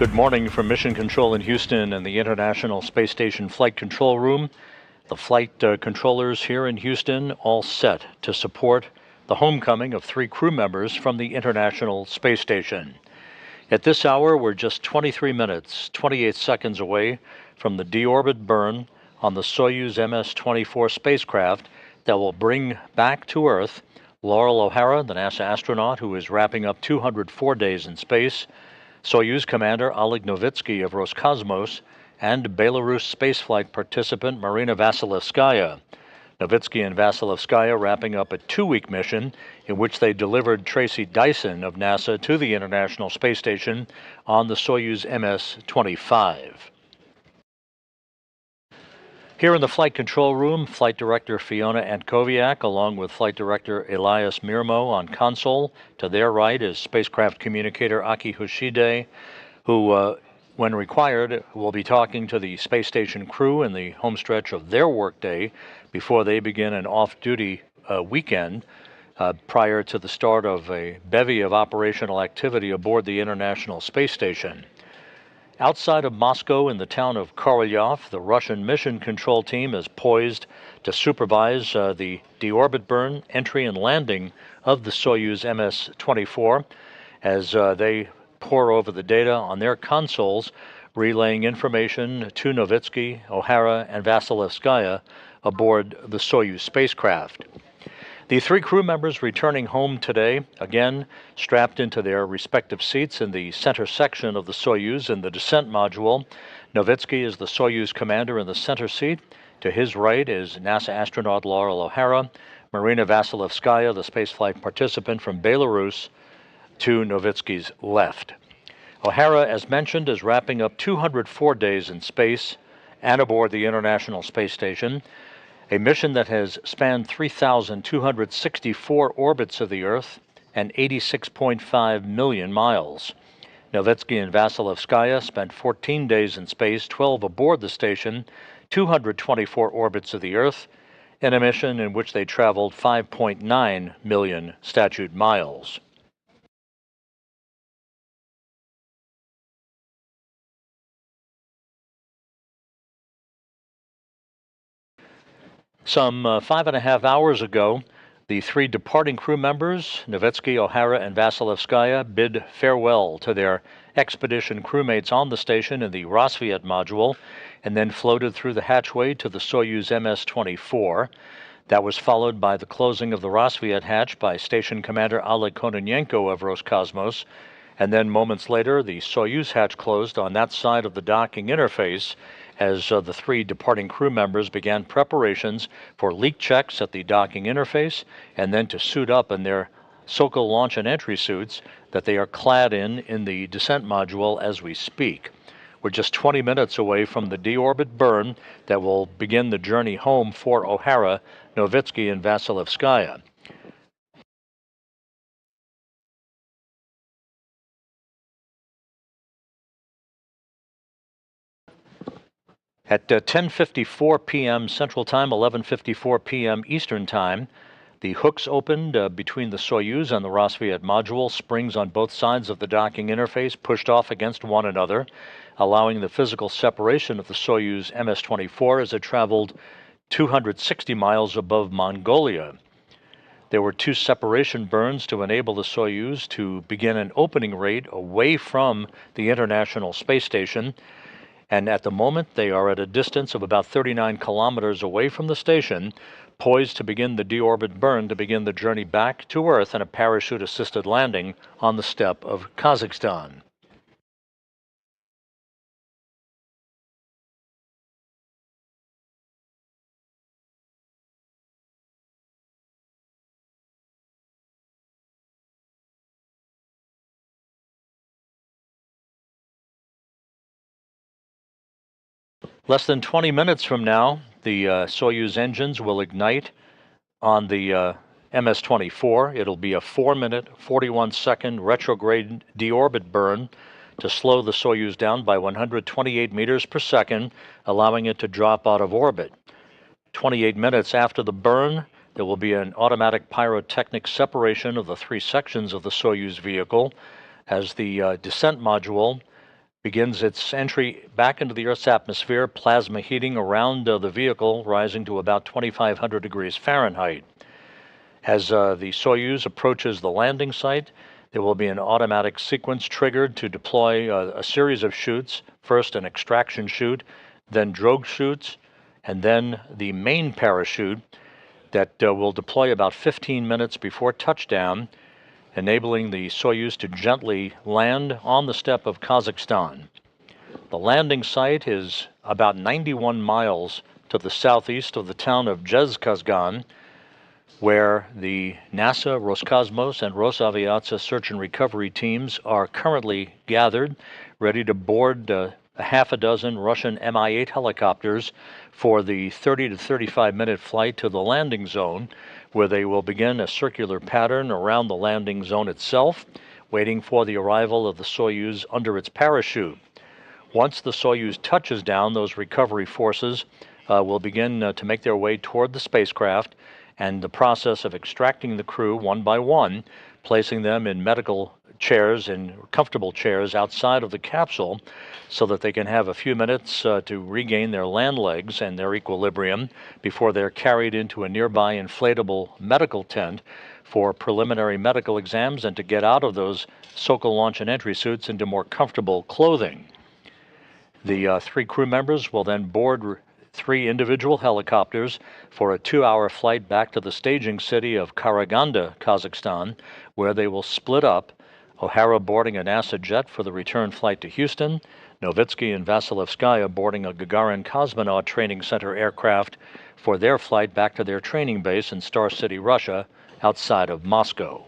Good morning from Mission Control in Houston and the International Space Station Flight Control Room. The flight controllers here in Houston all set to support the homecoming of 3 crew members from the International Space Station. At this hour, we're just 23 minutes, 28 seconds away from the deorbit burn on the Soyuz MS-24 spacecraft that will bring back to Earth Loral O'Hara, the NASA astronaut who is wrapping up 204 days in space, Soyuz Commander Oleg Novitsky of Roscosmos, and Belarus spaceflight participant Marina Vasilevskaya. Novitsky and Vasilevskaya wrapping up a 2-week mission in which they delivered Tracy Dyson of NASA to the International Space Station on the Soyuz MS-25. Here in the Flight Control Room, Flight Director Fiona Antkowiak, along with Flight Director Elias Mirmo on console. To their right is Spacecraft Communicator Aki Hoshide, who, when required, will be talking to the space station crew in the homestretch of their workday before they begin an off-duty weekend prior to the start of a bevy of operational activity aboard the International Space Station. Outside of Moscow in the town of Korolyov, the Russian mission control team is poised to supervise the deorbit burn, entry, and landing of the Soyuz MS-24 as they pore over the data on their consoles, relaying information to Novitsky, O'Hara, and Vasilevskaya aboard the Soyuz spacecraft. The 3 crew members returning home today, again strapped into their respective seats in the center section of the Soyuz in the descent module. Novitsky is the Soyuz commander in the center seat. To his right is NASA astronaut Loral O'Hara, Marina Vasilevskaya, the spaceflight participant from Belarus, to Novitsky's left. O'Hara, as mentioned, is wrapping up 204 days in space and aboard the International Space Station, a mission that has spanned 3,264 orbits of the Earth and 86.5 million miles. Novitsky and Vasilevskaya spent 14 days in space, 12 aboard the station, 224 orbits of the Earth, in a mission in which they traveled 5.9 million statute miles. Some 5.5 hours ago, the 3 departing crew members, Novitsky, O'Hara, and Vasilevskaya, bid farewell to their expedition crewmates on the station in the Rassvet module and then floated through the hatchway to the Soyuz MS-24. That was followed by the closing of the Rassvet hatch by Station Commander Oleg Kononenko of Roscosmos, and then moments later the Soyuz hatch closed on that side of the docking interface as the 3 departing crew members began preparations for leak checks at the docking interface and then to suit up in their Sokol launch and entry suits that they are clad in the descent module as we speak. We're just 20 minutes away from the deorbit burn that will begin the journey home for O'Hara, Novitsky, and Vasilevskaya. At 10:54 p.m. Central Time, 11:54 p.m. Eastern Time, the hooks opened between the Soyuz and the Rassvet module, springs on both sides of the docking interface pushed off against one another, allowing the physical separation of the Soyuz MS-24 as it traveled 260 miles above Mongolia. There were 2 separation burns to enable the Soyuz to begin an opening rate away from the International Space Station, and at the moment they are at a distance of about 39 kilometers away from the station, poised to begin the deorbit burn to begin the journey back to Earth and a parachute-assisted landing on the steppe of Kazakhstan. Less than 20 minutes from now, the Soyuz engines will ignite on the MS-24. It'll be a 4-minute, 41-second retrograde deorbit burn to slow the Soyuz down by 128 meters per second, allowing it to drop out of orbit. 28 minutes after the burn, there will be an automatic pyrotechnic separation of the 3 sections of the Soyuz vehicle as the descent module begins its entry back into the Earth's atmosphere, plasma heating around the vehicle rising to about 2,500 degrees Fahrenheit. As the Soyuz approaches the landing site, there will be an automatic sequence triggered to deploy a series of chutes, first an extraction chute, then drogue chutes, and then the main parachute that will deploy about 15 minutes before touchdown, enabling the Soyuz to gently land on the steppe of Kazakhstan. The landing site is about 91 miles to the southeast of the town of Dzhezkazgan, where the NASA, Roscosmos, and Rosaviatsa search and recovery teams are currently gathered, ready to board a half a dozen Russian Mi-8 helicopters for the 30 to 35-minute flight to the landing zone, where they will begin a circular pattern around the landing zone itself, waiting for the arrival of the Soyuz under its parachute. Once the Soyuz touches down, those recovery forces will begin to make their way toward the spacecraft, and the process of extracting the crew one by one, placing them in medical chairs and comfortable chairs outside of the capsule so that they can have a few minutes to regain their land legs and their equilibrium before they're carried into a nearby inflatable medical tent for preliminary medical exams and to get out of those Sokol launch and entry suits into more comfortable clothing. The three crew members will then board three individual helicopters for a 2-hour flight back to the staging city of Karaganda, Kazakhstan, where they will split up, O'Hara boarding a NASA jet for the return flight to Houston, Novitsky and Vasilevskaya boarding a Gagarin Cosmonaut Training Center aircraft for their flight back to their training base in Star City, Russia, outside of Moscow.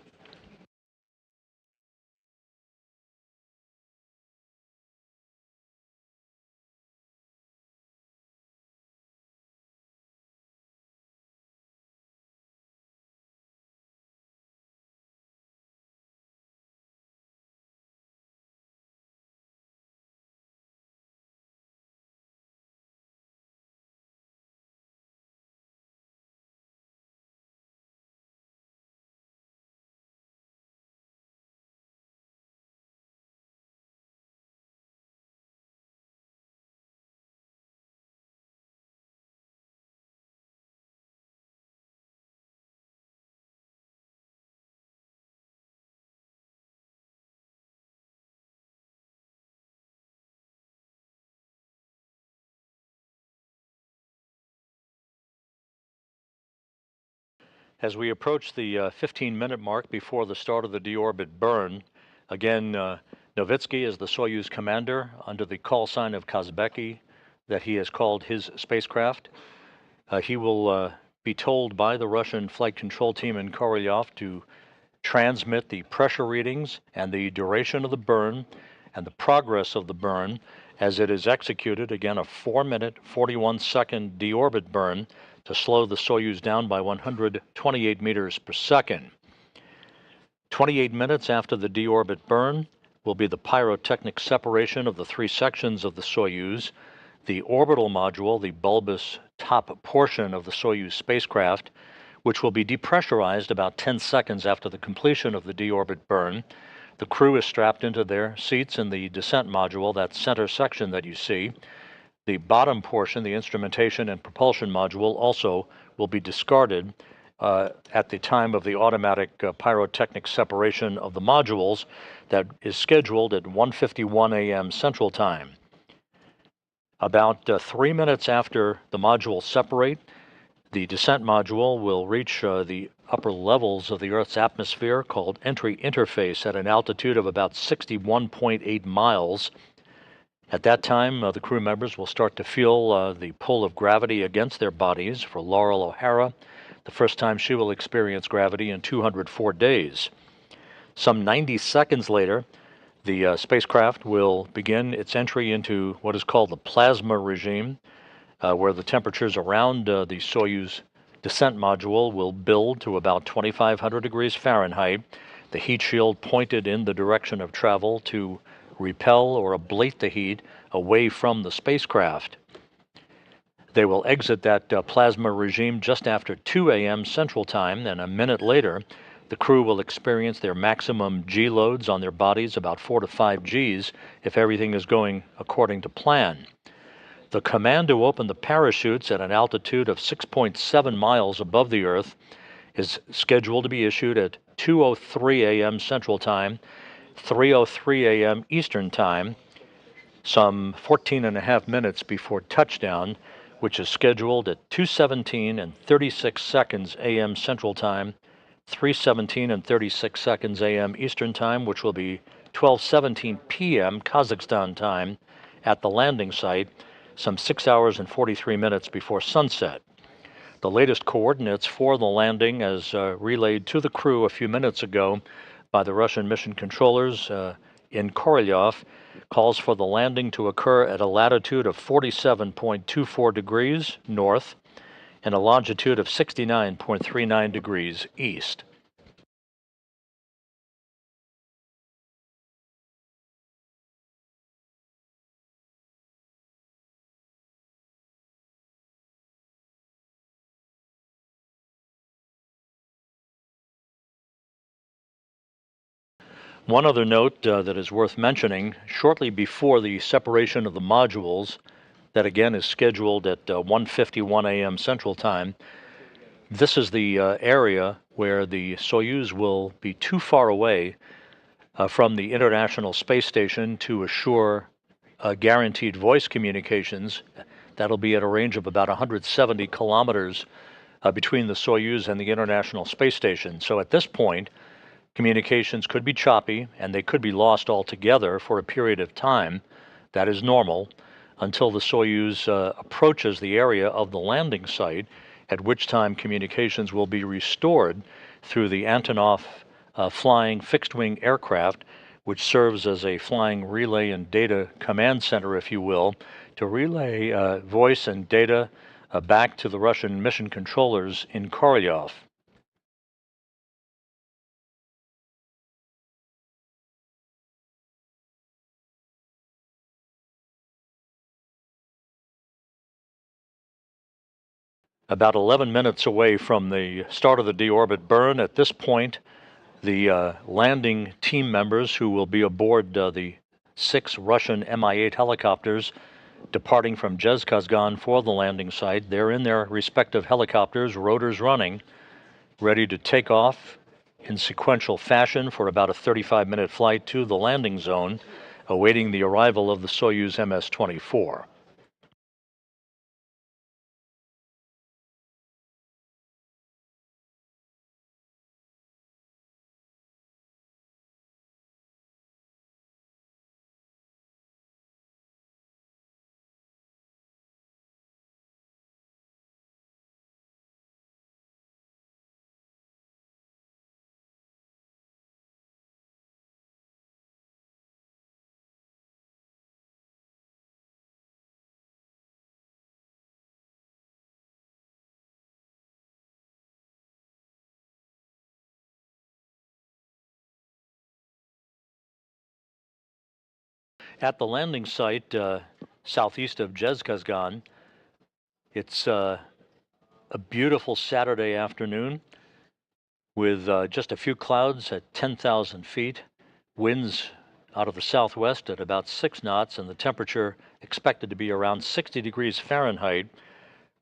As we approach the 15-minute mark before the start of the deorbit burn, again, Novitsky is the Soyuz commander under the call sign of Kazbeki that he has called his spacecraft. He will be told by the Russian flight control team in Korolyov to transmit the pressure readings and the duration of the burn and the progress of the burn as it is executed, again, a 4-minute, 41-second deorbit burn to slow the Soyuz down by 128 meters per second. 28 minutes after the deorbit burn will be the pyrotechnic separation of the three sections of the Soyuz, the orbital module, the bulbous top portion of the Soyuz spacecraft, which will be depressurized about 10 seconds after the completion of the deorbit burn. The crew is strapped into their seats in the descent module, that center section that you see. The bottom portion, the instrumentation and propulsion module, also will be discarded at the time of the automatic pyrotechnic separation of the modules that is scheduled at 1:51 a.m. Central Time. About 3 minutes after the modules separate, the descent module will reach the upper levels of the Earth's atmosphere, called entry interface, at an altitude of about 61.8 miles. At that time, the crew members will start to feel the pull of gravity against their bodies. For Loral O'Hara, the first time she will experience gravity in 204 days. Some 90 seconds later, the spacecraft will begin its entry into what is called the plasma regime, where the temperatures around the Soyuz descent module will build to about 2,500 degrees Fahrenheit, the heat shield pointed in the direction of travel to repel or ablate the heat away from the spacecraft. They will exit that plasma regime just after 2 a.m. Central Time, and a minute later, The crew will experience their maximum G loads on their bodies, about 4 to 5 Gs, if everything is going according to plan. The command to open the parachutes at an altitude of 6.7 miles above the Earth is scheduled to be issued at 2:03 a.m. Central Time, 3:03 a.m. Eastern Time, some 14 and a half minutes before touchdown, which is scheduled at 2:17 and 36 seconds a.m. Central Time, 3:17 and 36 seconds a.m. Eastern Time, which will be 12:17 p.m. Kazakhstan time at the landing site, some 6 hours and 43 minutes before sunset. The latest coordinates for the landing, as relayed to the crew a few minutes ago by the Russian mission controllers in Korolyov, calls for the landing to occur at a latitude of 47.24 degrees north and a longitude of 69.39 degrees east. One other note that is worth mentioning, shortly before the separation of the modules, that again is scheduled at 1:51 a.m. Central Time, this is the area where the Soyuz will be too far away from the International Space Station to assure guaranteed voice communications. That'll be at a range of about 170 kilometers between the Soyuz and the International Space Station. So at this point, communications could be choppy and they could be lost altogether for a period of time. That is normal until the Soyuz approaches the area of the landing site, at which time communications will be restored through the Antonov flying fixed-wing aircraft, which serves as a flying relay and data command center, if you will, to relay voice and data back to the Russian mission controllers in Korolyov. About 11 minutes away from the start of the deorbit burn. At this point, the landing team members who will be aboard the 6 Russian Mi-8 helicopters departing from Dzhezkazgan for the landing site, they're in their respective helicopters, rotors running, ready to take off in sequential fashion for about a 35-minute flight to the landing zone, awaiting the arrival of the Soyuz MS-24. At the landing site southeast of Dzhezkazgan, it's a beautiful Saturday afternoon with just a few clouds at 10,000 feet, winds out of the southwest at about 6 knots, and the temperature expected to be around 60 degrees Fahrenheit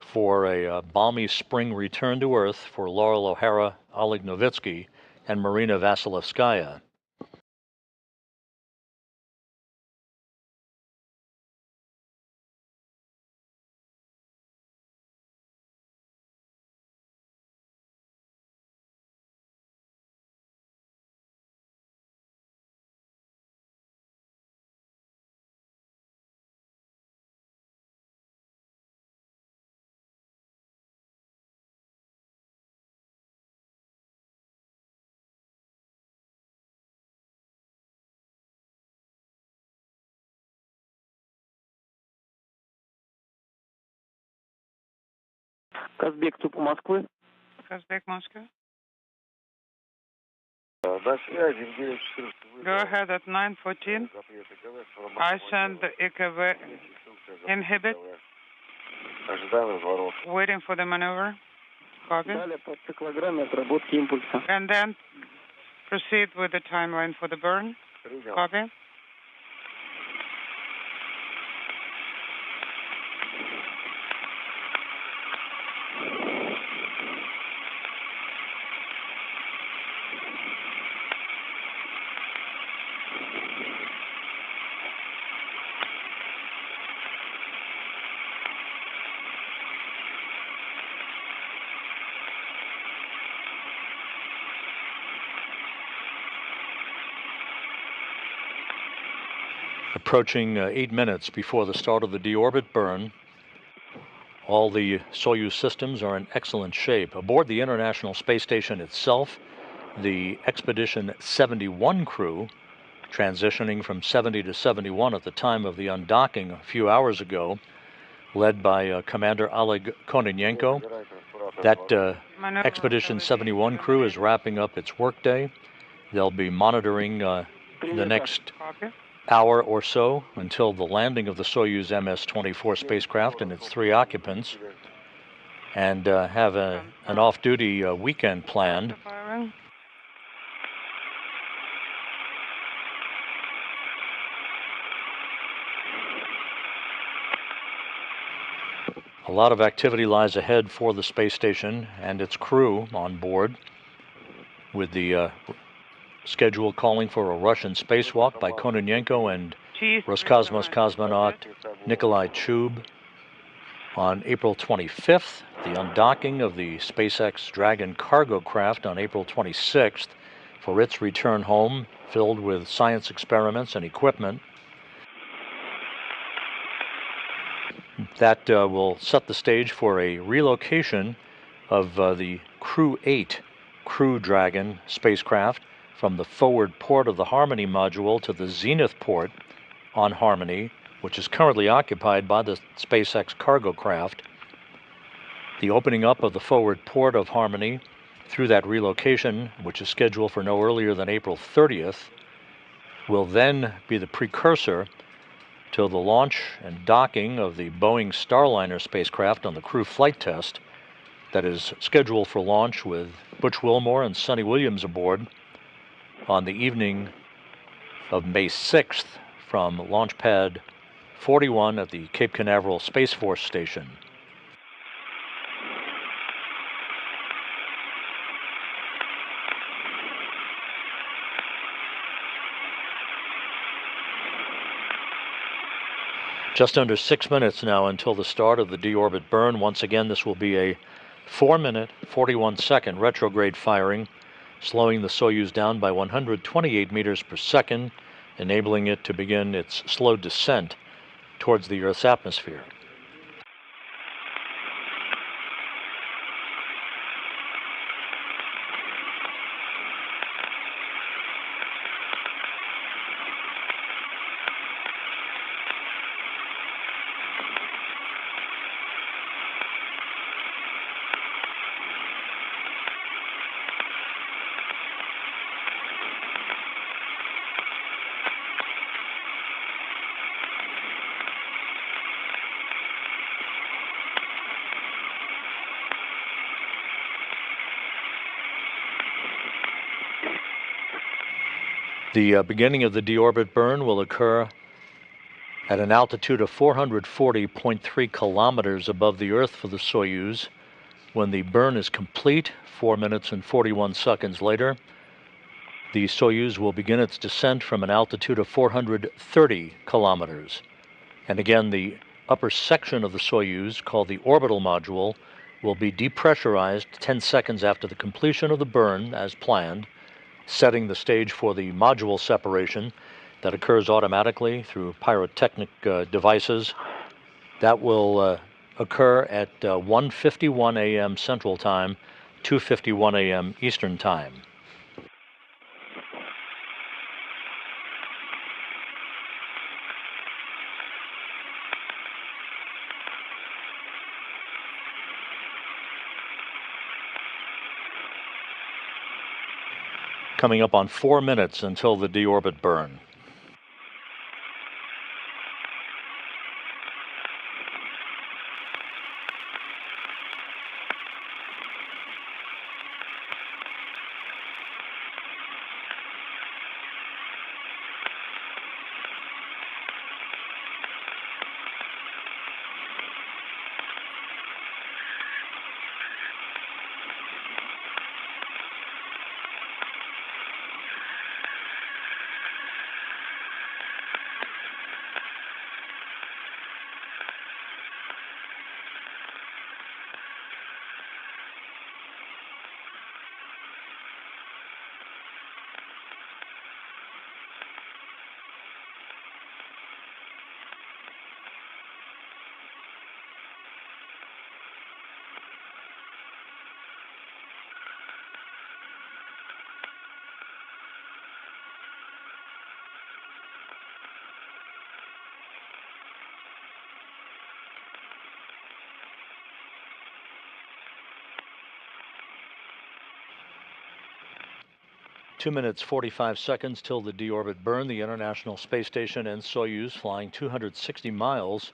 for a balmy spring return to Earth for Loral O'Hara, Oleg Novitsky, and Marina Vasilevskaya. Казбек, ТУП Москвы. Kazakh Moscow. Go ahead at 9:14. I send the EKV inhibit. Waiting for the maneuver. Copy. And then Proceed with the timeline for the burn. Copy. Approaching 8 minutes before the start of the deorbit burn. All the Soyuz systems are in excellent shape. Aboard the International Space Station itself, the Expedition 71 crew, transitioning from 70 to 71 at the time of the undocking a few hours ago, led by Commander Oleg Kononenko. That Expedition 71 crew is wrapping up its workday. They'll be monitoring the next hour or so until the landing of the Soyuz MS-24 spacecraft and its 3 occupants, and have an off-duty weekend planned. A lot of activity lies ahead for the space station and its crew on board, with the schedule calling for a Russian spacewalk by Kononenko and Roscosmos cosmonaut Nikolai Chub. On April 25th, the undocking of the SpaceX Dragon cargo craft on April 26th for its return home, filled with science experiments and equipment. That will set the stage for a relocation of the Crew 8 Crew Dragon spacecraft from the forward port of the Harmony module to the zenith port on Harmony, which is currently occupied by the SpaceX cargo craft. The opening up of the forward port of Harmony through that relocation, which is scheduled for no earlier than April 30th, will then be the precursor to the launch and docking of the Boeing Starliner spacecraft on the crew flight test that is scheduled for launch with Butch Wilmore and Sonny Williams aboard on the evening of May 6th from Launch Pad 41 at the Cape Canaveral Space Force Station. Just under 6 minutes now until the start of the deorbit burn. Once again, this will be a 4-minute, 41-second retrograde firing, slowing the Soyuz down by 128 meters per second, enabling it to begin its slow descent towards the Earth's atmosphere. The beginning of the deorbit burn will occur at an altitude of 440.3 kilometers above the Earth for the Soyuz. When the burn is complete, 4 minutes and 41 seconds later, the Soyuz will begin its descent from an altitude of 430 kilometers. And again, the upper section of the Soyuz, called the orbital module, will be depressurized 10 seconds after the completion of the burn as planned, setting the stage for the module separation that occurs automatically through pyrotechnic devices. That will occur at 1:51 a.m. Central Time, 2:51 a.m. Eastern Time. Coming up on 4 minutes until the deorbit burn. 2 minutes 45 seconds till the deorbit burn. The International Space Station and Soyuz flying 260 miles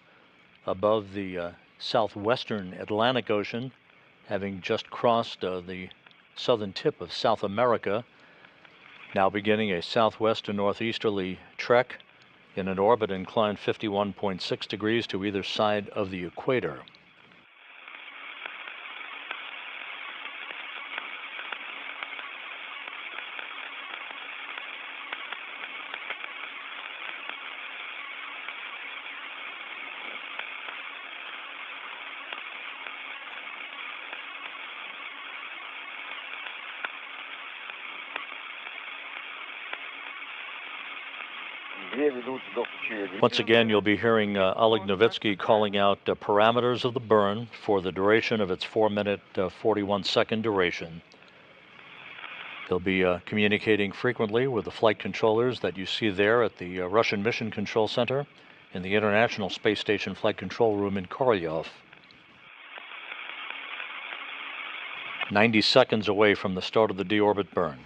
above the southwestern Atlantic Ocean, having just crossed the southern tip of South America, now beginning a southwest to northeasterly trek in an orbit inclined 51.6 degrees to either side of the equator. Once again, you'll be hearing Oleg Novitsky calling out parameters of the burn for the duration of its 4-minute 41-second duration. He'll be communicating frequently with the flight controllers that you see there at the Russian Mission Control Center in the International Space Station Flight Control Room in Korolyov. 90 seconds away from the start of the deorbit burn.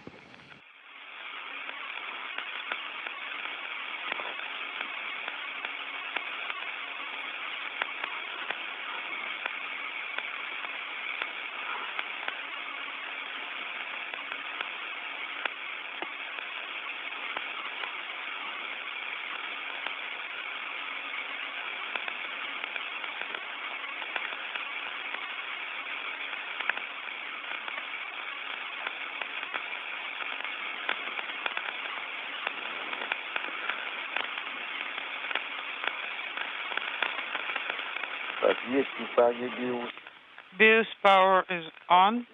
BIOS power is on.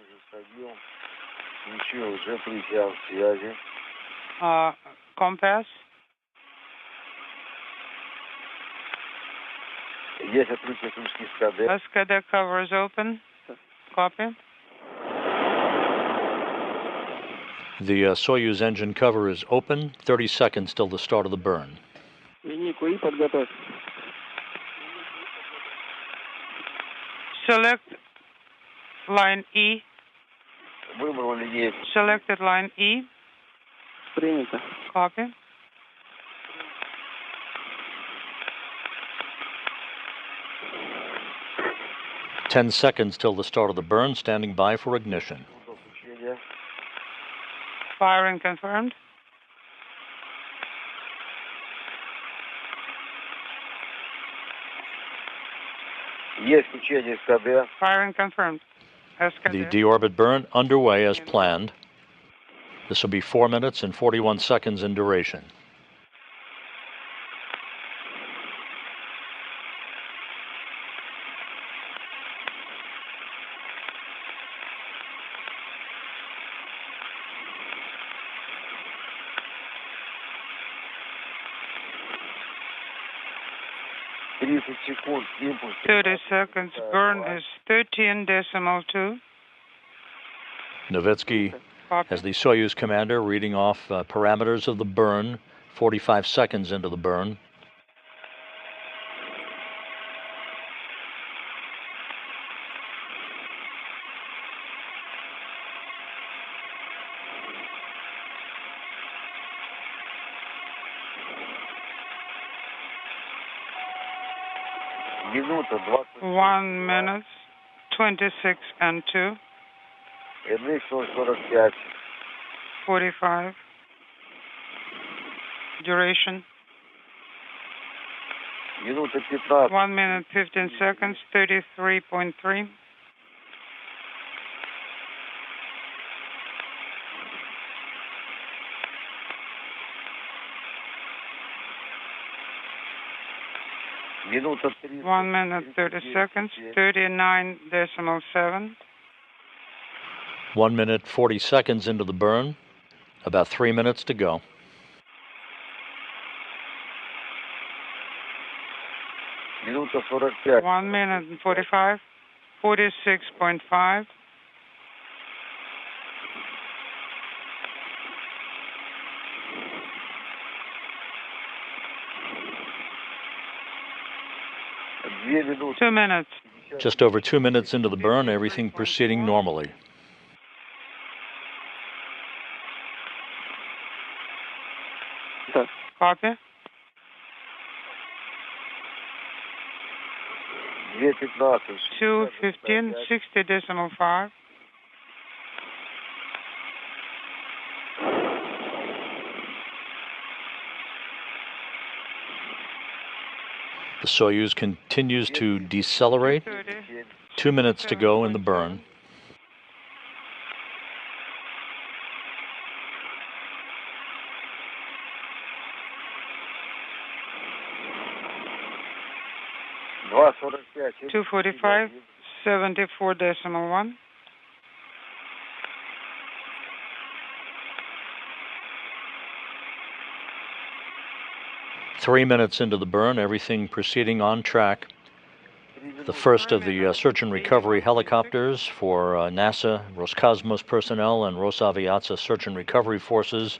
Compass. SKD cover is open. Copy. The Soyuz engine cover is open. 30 seconds till the start of the burn. Select line E. Selected line E. Copy. Ten seconds till the start of the burn. Standing by for ignition. Firing confirmed. Firing confirmed. The deorbit burn underway as planned. This will be 4 minutes and 41 seconds in duration. секунд. 30 seconds. Burn is 13.2. Novitsky, as the Soyuz commander, reading off parameters of the burn, 45 seconds into the burn. Минута 20. 1 minute, 26 and 2. 45. 45. Duration. Минута 15. 1 minute, 15 seconds, 33.3. Минута 1 minute, 30 seconds, 39.7. 1 minute, 40 seconds into the burn. About 3 minutes to go. Минута 45. 1 minute and 45. 46.5. Две минуты. 2 minutes. Just over 2 minutes into the burn, everything proceeding normally. Copy. 2:15. 2:15, 60.5. The Soyuz continues to decelerate. 30. 2 minutes to go in the burn. $2:45. 2:45, 74.1. Three minutes into the burn, everything proceeding on track. The first of the search and recovery helicopters for NASA, Roscosmos personnel, and Rosaviatsa search and recovery forces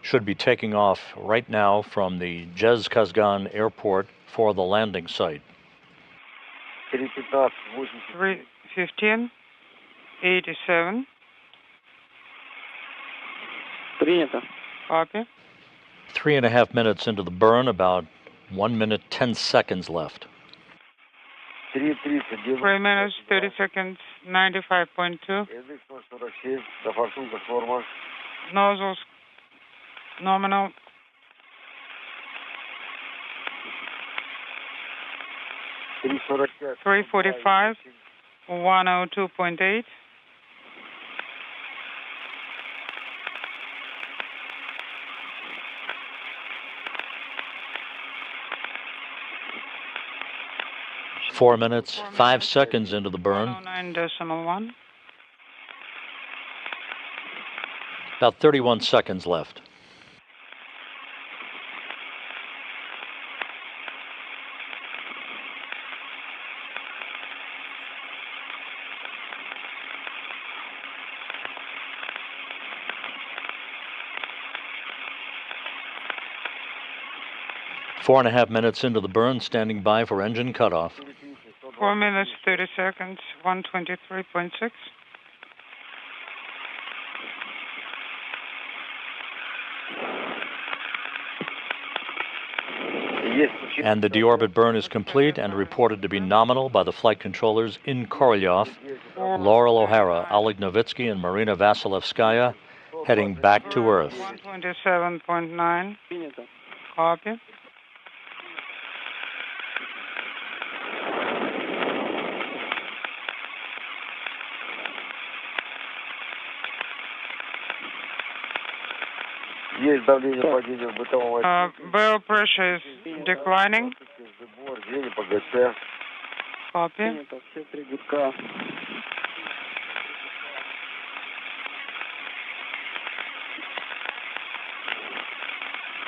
should be taking off right now from the Dzhezkazgan airport for the landing site. 3:15, 87. Принято. Copy. 3.5 minutes into the burn, about 1 minute 10 seconds left. 3:30. 3 minutes, 30 seconds, 95.2. Язык 146. До форсунка форма. Nozzles nominal. 3:45. 3:45, 102.8. Four minutes, 5 seconds into the burn, 109.1. about 31 seconds left. Four and a half minutes into the burn, standing by for engine cutoff. 4 minutes, 30 seconds, 123.6. And the deorbit burn is complete and reported to be nominal by the flight controllers in Korolyov. Loral O'Hara, Oleg Novitsky, and Marina Vasilevskaya heading back to Earth. 127.9. Принято. Copy. Есть давление падения бытового. Barrel pressure is declining. Сбор, двери по ГЦ. Copy. Принято. Все три гудка.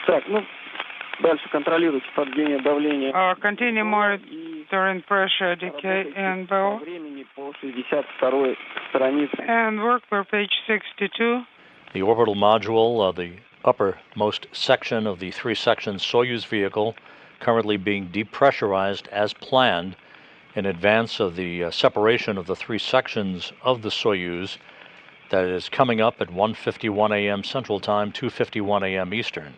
Так, ну, дальше контролируйте падение давления. Continue monitoring pressure decay in По barrel. времени по 62-й странице. And work per page 62. The orbital module, the uppermost section of the three-section Soyuz vehicle, currently being depressurized as planned in advance of the separation of the three sections of the Soyuz that is coming up at 1:51 a.m. Central Time, 2:51 a.m. Eastern.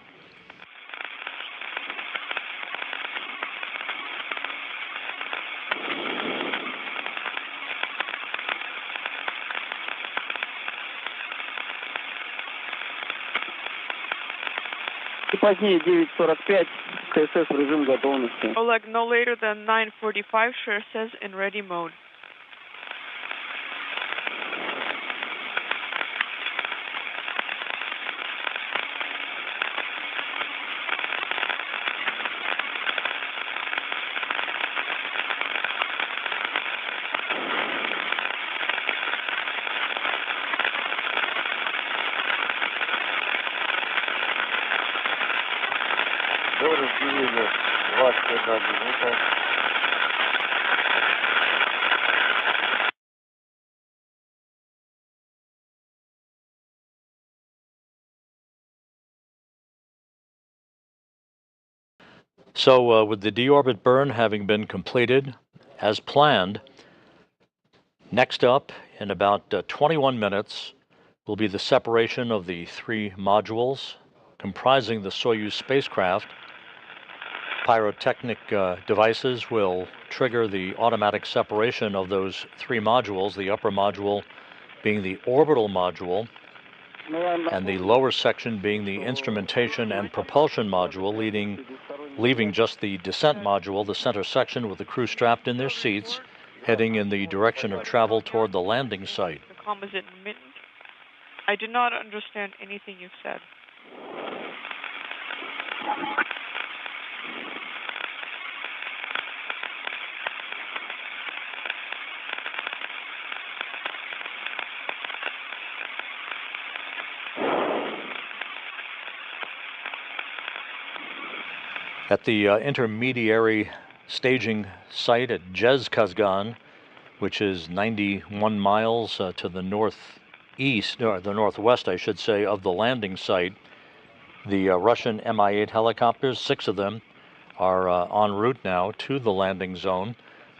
И позднее 9:45 КСС в режим готовности. Oleg, no later than 9:45, sure says in ready mode. До разделения 21 минута. So with the deorbit burn having been completed as planned, next up in about 21 minutes will be the separation of the three modules comprising the Soyuz spacecraft. Pyrotechnic devices will trigger the automatic separation of those three modules, the upper module being the orbital module, and the lower section being the instrumentation and propulsion module, leaving just the descent module, the center section, with the crew strapped in their seats, heading in the direction of travel toward the landing site. The comm is intermittent. I did not understand anything you said. At the intermediary staging site at Dzhezkazgan, which is 91 miles to the northeast, or the northwest, I should say, of the landing site, the Russian Mi-8 helicopters, 6 of them, are en route now to the landing zone,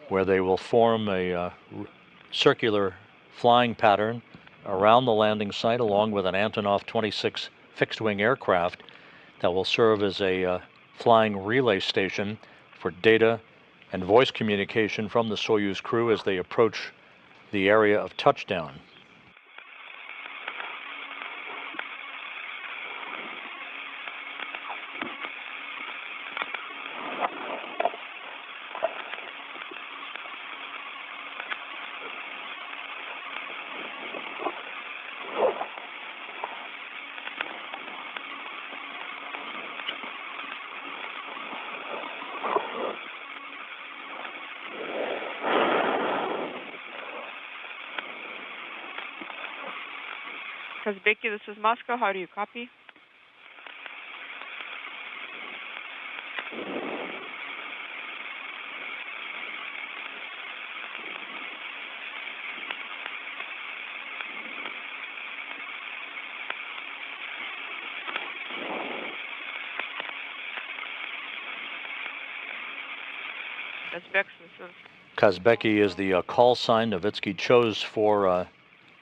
where they will form a circular flying pattern around the landing site, along with an Antonov 26 fixed-wing aircraft that will serve as a flying relay station for data and voice communication from the Soyuz crew as they approach the area of touchdown. Kazbeki, this is Moscow. How do you copy? Kazbeki is the call sign Novitsky chose for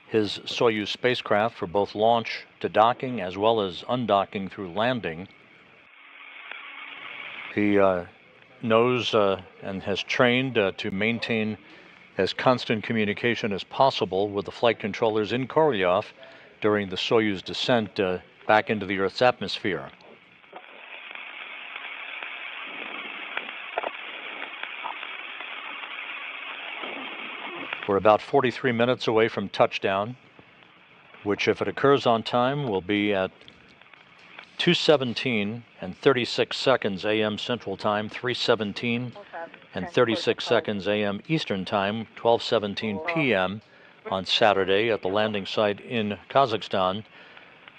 his Soyuz spacecraft for both launch to docking as well as undocking through landing. He knows and has trained to maintain as constant communication as possible with the flight controllers in Korolyov during the Soyuz descent back into the Earth's atmosphere. We're about 43 minutes away from touchdown, which, if it occurs on time, will be at 2:17 and 36 seconds a.m. Central Time, 3:17 and 36 seconds a.m. Eastern Time, 12:17 p.m. on Saturday at the landing site in Kazakhstan,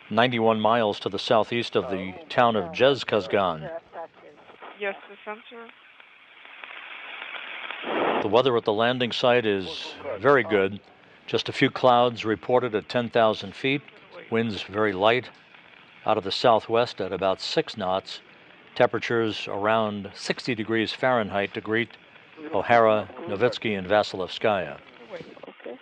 91 miles to the southeast of the town of Dzhezkazgan. Yes, the sensor. The weather at the landing site is very good. Just a few clouds reported at 10,000 feet. Winds very light out of the southwest at about 6 knots. Temperatures around 60 degrees Fahrenheit to greet O'Hara, Novitsky, and Vasilevskaya. Okay.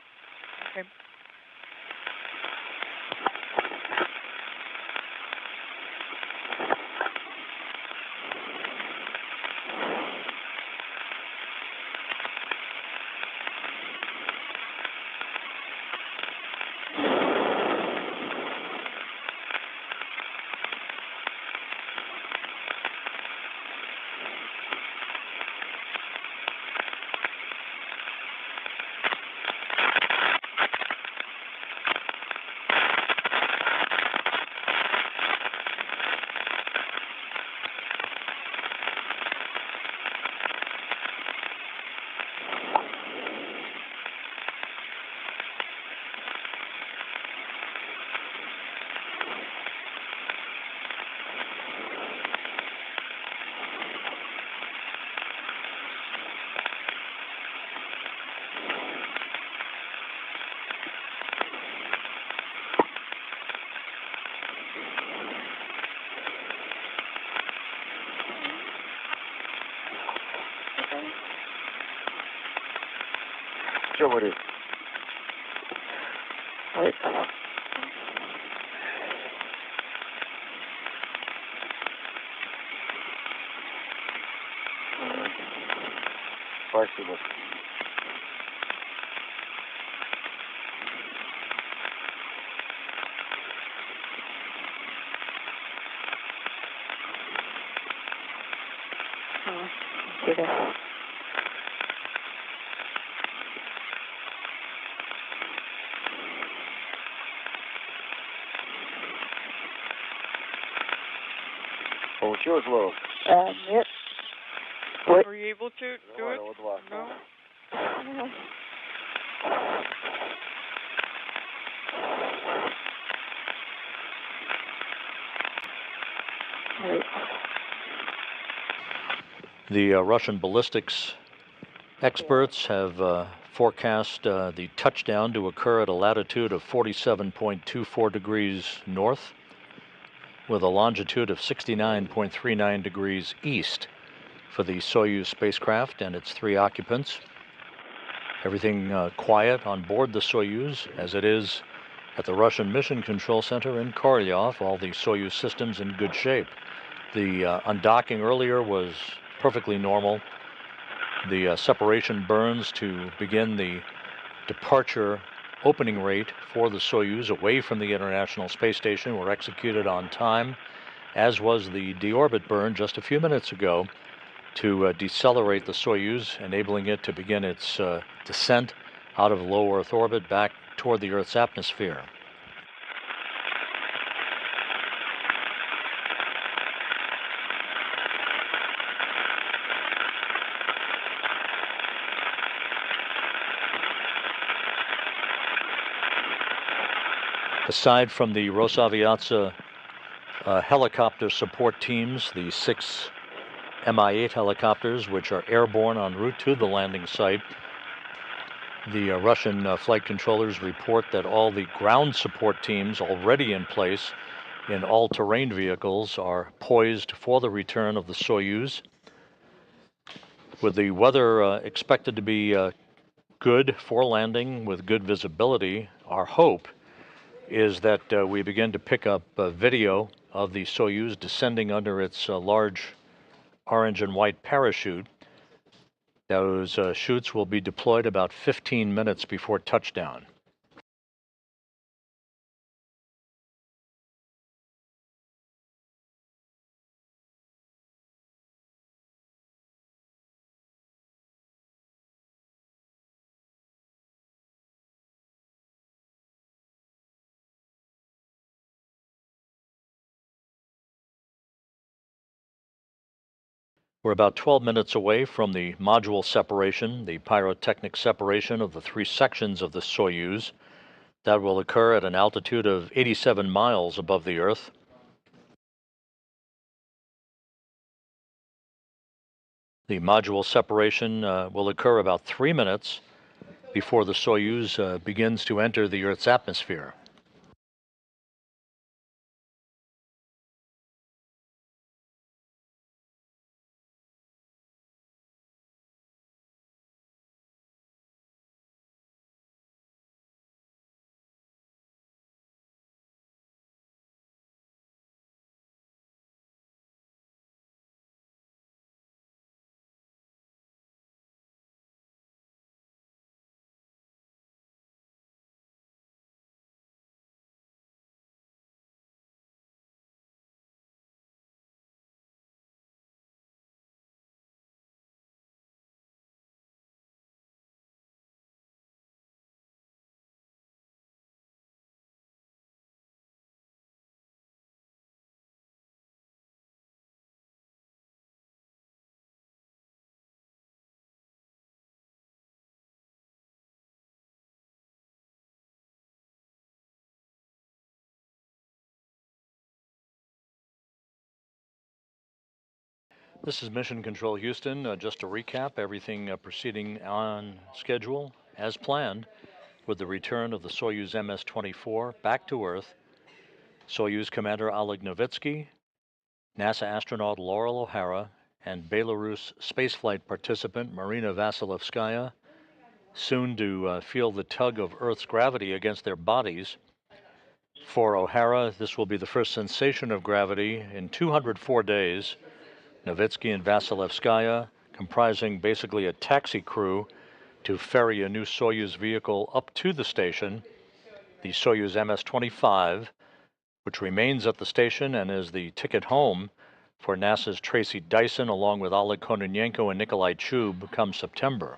Что говорит? Спасибо. Получилось, Лорел? Нет. Were you able to do it? No. The Russian ballistics experts have forecast the touchdown to occur at a latitude of 47.24 degrees north with a longitude of 69.39 degrees east for the Soyuz spacecraft and its 3 occupants. Everything quiet on board the Soyuz, as it is at the Russian Mission Control Center in Korolyov. All the Soyuz systems in good shape. The undocking earlier was perfectly normal. The separation burns to begin the departure opening rate for the Soyuz away from the International Space Station were executed on time, as was the deorbit burn just a few minutes ago to decelerate the Soyuz, enabling it to begin its descent out of low Earth orbit back toward the Earth's atmosphere. Aside from the Rosaviatsa helicopter support teams, the 6 Mi-8 helicopters, which are airborne en route to the landing site, the Russian flight controllers report that all the ground support teams already in place in all-terrain vehicles are poised for the return of the Soyuz. With the weather expected to be good for landing with good visibility, our hope is that we begin to pick up video of the Soyuz descending under its large orange and white parachute. Those chutes will be deployed about 15 minutes before touchdown. We're about 12 minutes away from the module separation, the pyrotechnic separation of the 3 sections of the Soyuz. That will occur at an altitude of 87 miles above the Earth. The module separation will occur about 3 minutes before the Soyuz begins to enter the Earth's atmosphere. This is Mission Control Houston. Just to recap, everything proceeding on schedule as planned with the return of the Soyuz MS-24 back to Earth. Soyuz Commander Oleg Novitsky, NASA astronaut Loral O'Hara, and Belarus spaceflight participant Marina Vasilevskaya, soon to feel the tug of Earth's gravity against their bodies. For O'Hara, this will be the first sensation of gravity in 204 days. Novitsky and Vasilevskaya comprising basically a taxi crew to ferry a new Soyuz vehicle up to the station, the Soyuz MS-25, which remains at the station and is the ticket home for NASA's Tracy Dyson, along with Oleg Kononenko and Nikolai Chub, come September.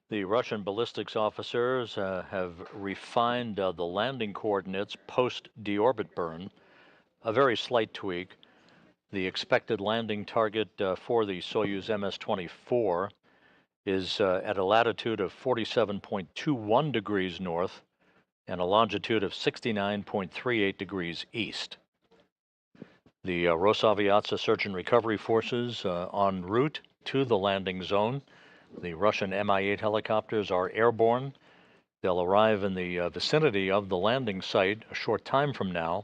The Russian ballistics officers have refined the landing coordinates post-deorbit burn, a very slight tweak. The expected landing target for the Soyuz MS-24 is at a latitude of 47.21 degrees north and a longitude of 69.38 degrees east. The Rosaviatsa Search and Recovery Forces en route to the landing zone. The Russian Mi-8 helicopters are airborne. They'll arrive in the vicinity of the landing site a short time from now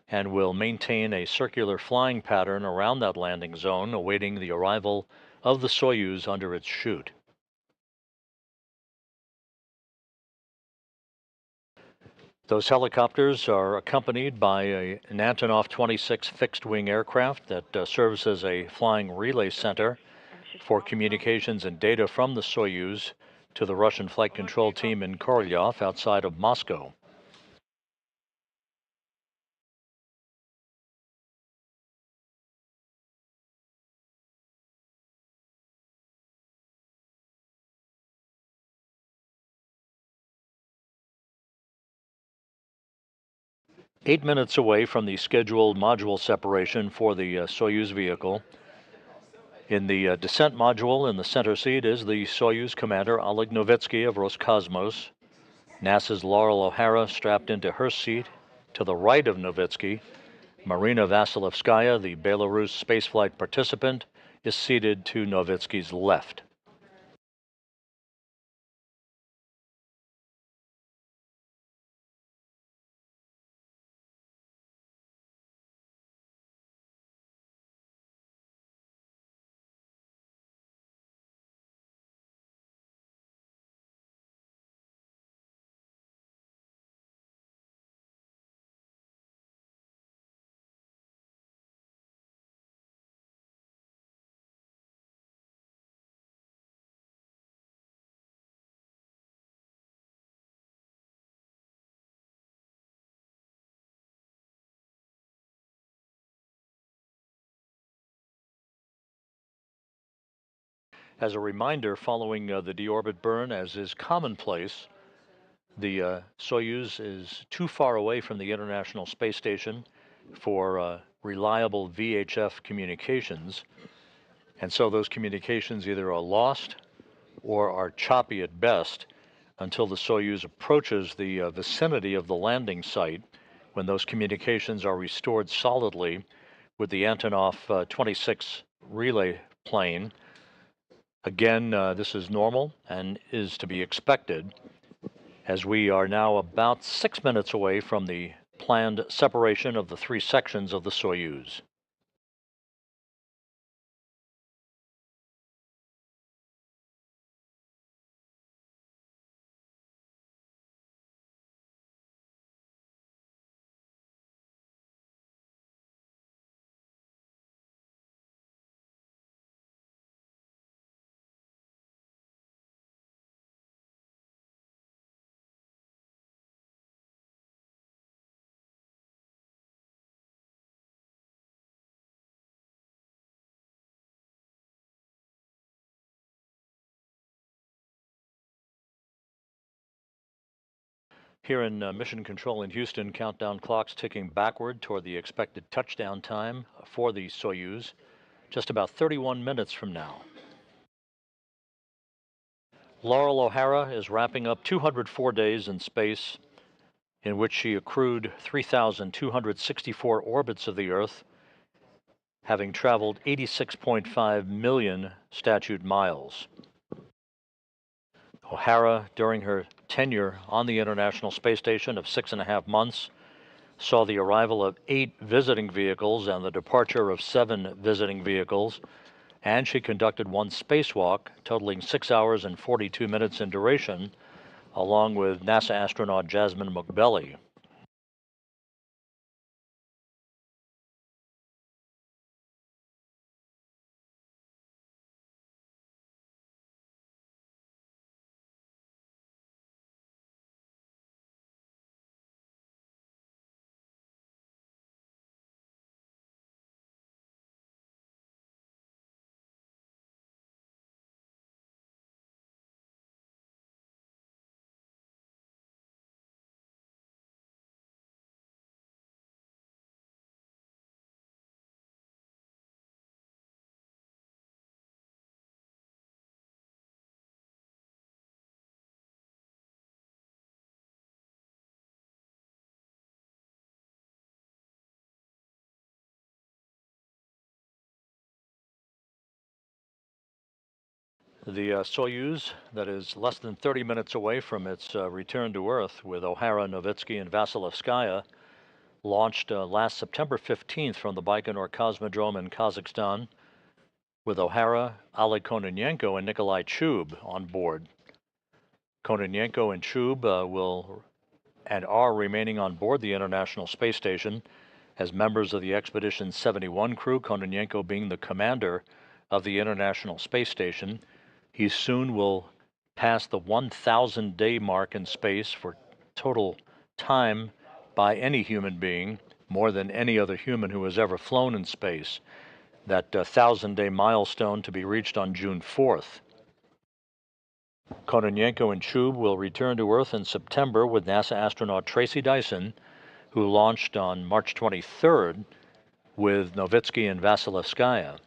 and will maintain a circular flying pattern around that landing zone, awaiting the arrival of the Soyuz under its chute. Those helicopters are accompanied by an Antonov 26 fixed-wing aircraft that serves as a flying relay center for communications and data from the Soyuz to the Russian flight control team in Korolyov outside of Moscow. Eight minutes away from the scheduled module separation for the Soyuz vehicle, in the descent module in the center seat is the Soyuz commander Oleg Novitsky of Roscosmos. NASA's Loral O'Hara strapped into her seat. To the right of Novitsky, Marina Vasilevskaya, the Belarus spaceflight participant, is seated to Novitsky's left. As a reminder, following the deorbit burn, as is commonplace, the Soyuz is too far away from the International Space Station for reliable VHF communications, and so those communications either are lost or are choppy at best until the Soyuz approaches the vicinity of the landing site, when those communications are restored solidly with the Antonov 26 relay plane. Again, this is normal and is to be expected, as we are now about 6 minutes away from the planned separation of the three sections of the Soyuz. Here in Mission Control in Houston, countdown clocks ticking backward toward the expected touchdown time for the Soyuz, just about 31 minutes from now. Loral O'Hara is wrapping up 204 days in space, in which she accrued 3,264 orbits of the Earth, having traveled 86.5 million statute miles. O'Hara, during her tenure on the International Space Station of 6.5 months, saw the arrival of 8 visiting vehicles and the departure of 7 visiting vehicles, and she conducted 1 spacewalk totaling 6 hours and 42 minutes in duration, along with NASA astronaut Jasmine McBelly. The Soyuz, that is less than 30 minutes away from its return to Earth with O'Hara, Novitsky, and Vasilevskaya, launched last September 15th from the Baikonur Cosmodrome in Kazakhstan, with O'Hara, Oleg Kononenko, and Nikolai Chub on board. Kononenko and Chub will and are remaining on board the International Space Station as members of the Expedition 71 crew, Kononenko being the commander of the International Space Station. He soon will pass the 1,000-day mark in space for total time by any human being, more than any other human who has ever flown in space. That 1,000-day milestone to be reached on June 4th. Kononenko and Chub will return to Earth in September with NASA astronaut Tracy Dyson, who launched on March 23rd with Novitsky and Vasilevskaya.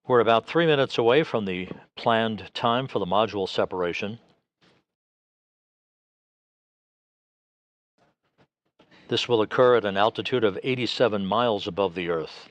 We're about 3 minutes away from the planned time for the module separation. This will occur at an altitude of 87 miles above the Earth.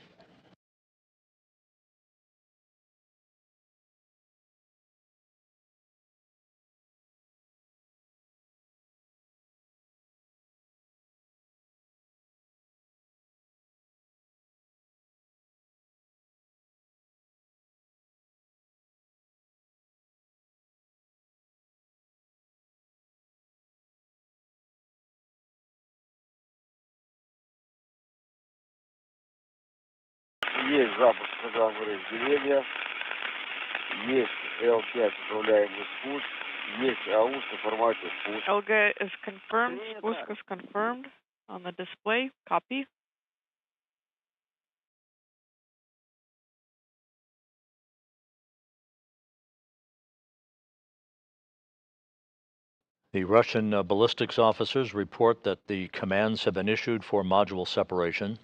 Есть запуск программы разделения, есть L5 управляемый спуск, есть АУС на формате спуск. Elga is confirmed. Spoosk is confirmed on the display. Copy. The Russian ballistics officers report that the commands have been issued for module separation.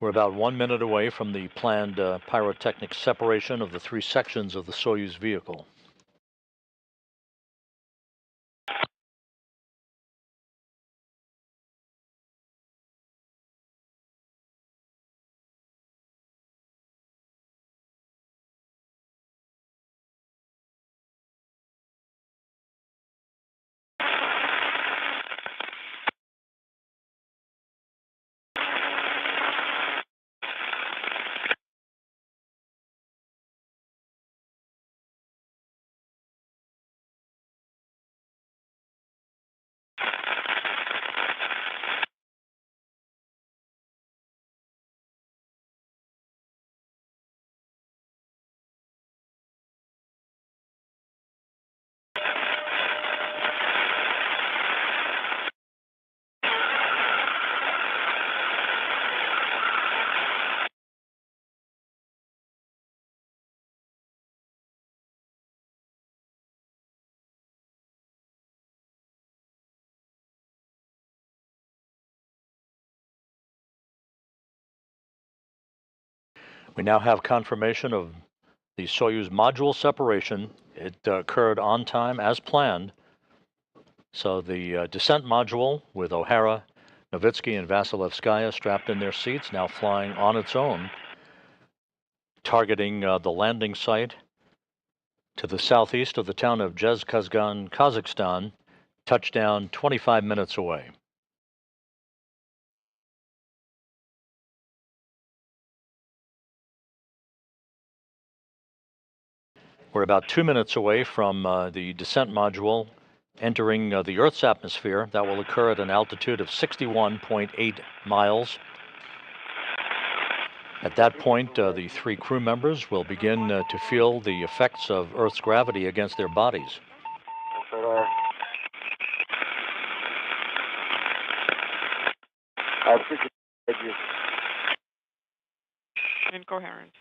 We're about 1 minute away from the planned pyrotechnic separation of the 3 sections of the Soyuz vehicle. We now have confirmation of the Soyuz module separation. It occurred on time as planned. So the descent module with O'Hara, Novitsky, and Vasilevskaya strapped in their seats, now flying on its own, targeting the landing site to the southeast of the town of Dzhezkazgan, Kazakhstan, touchdown 25 minutes away. We're about 2 minutes away from the descent module entering the Earth's atmosphere. That will occur at an altitude of 61.8 miles. At that point, the 3 crew members will begin to feel the effects of Earth's gravity against their bodies. Incoherent.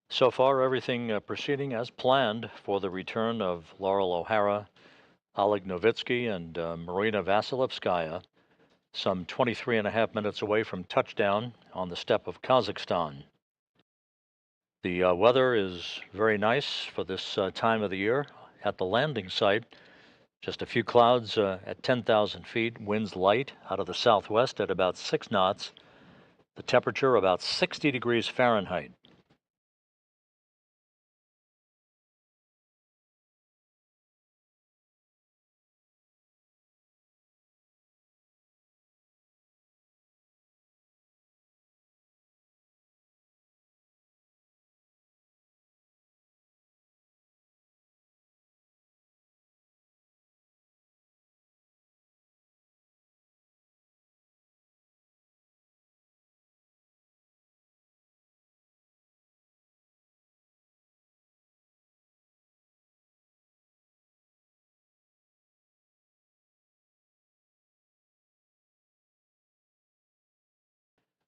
So far, everything proceeding as planned for the return of Loral O'Hara, Oleg Novitsky, and Marina Vasilevskaya, some 23.5 minutes away from touchdown on the steppe of Kazakhstan. The weather is very nice for this time of the year at the landing site. Just a few clouds at 10,000 feet, winds light out of the southwest at about 6 knots, the temperature about 60 degrees Fahrenheit.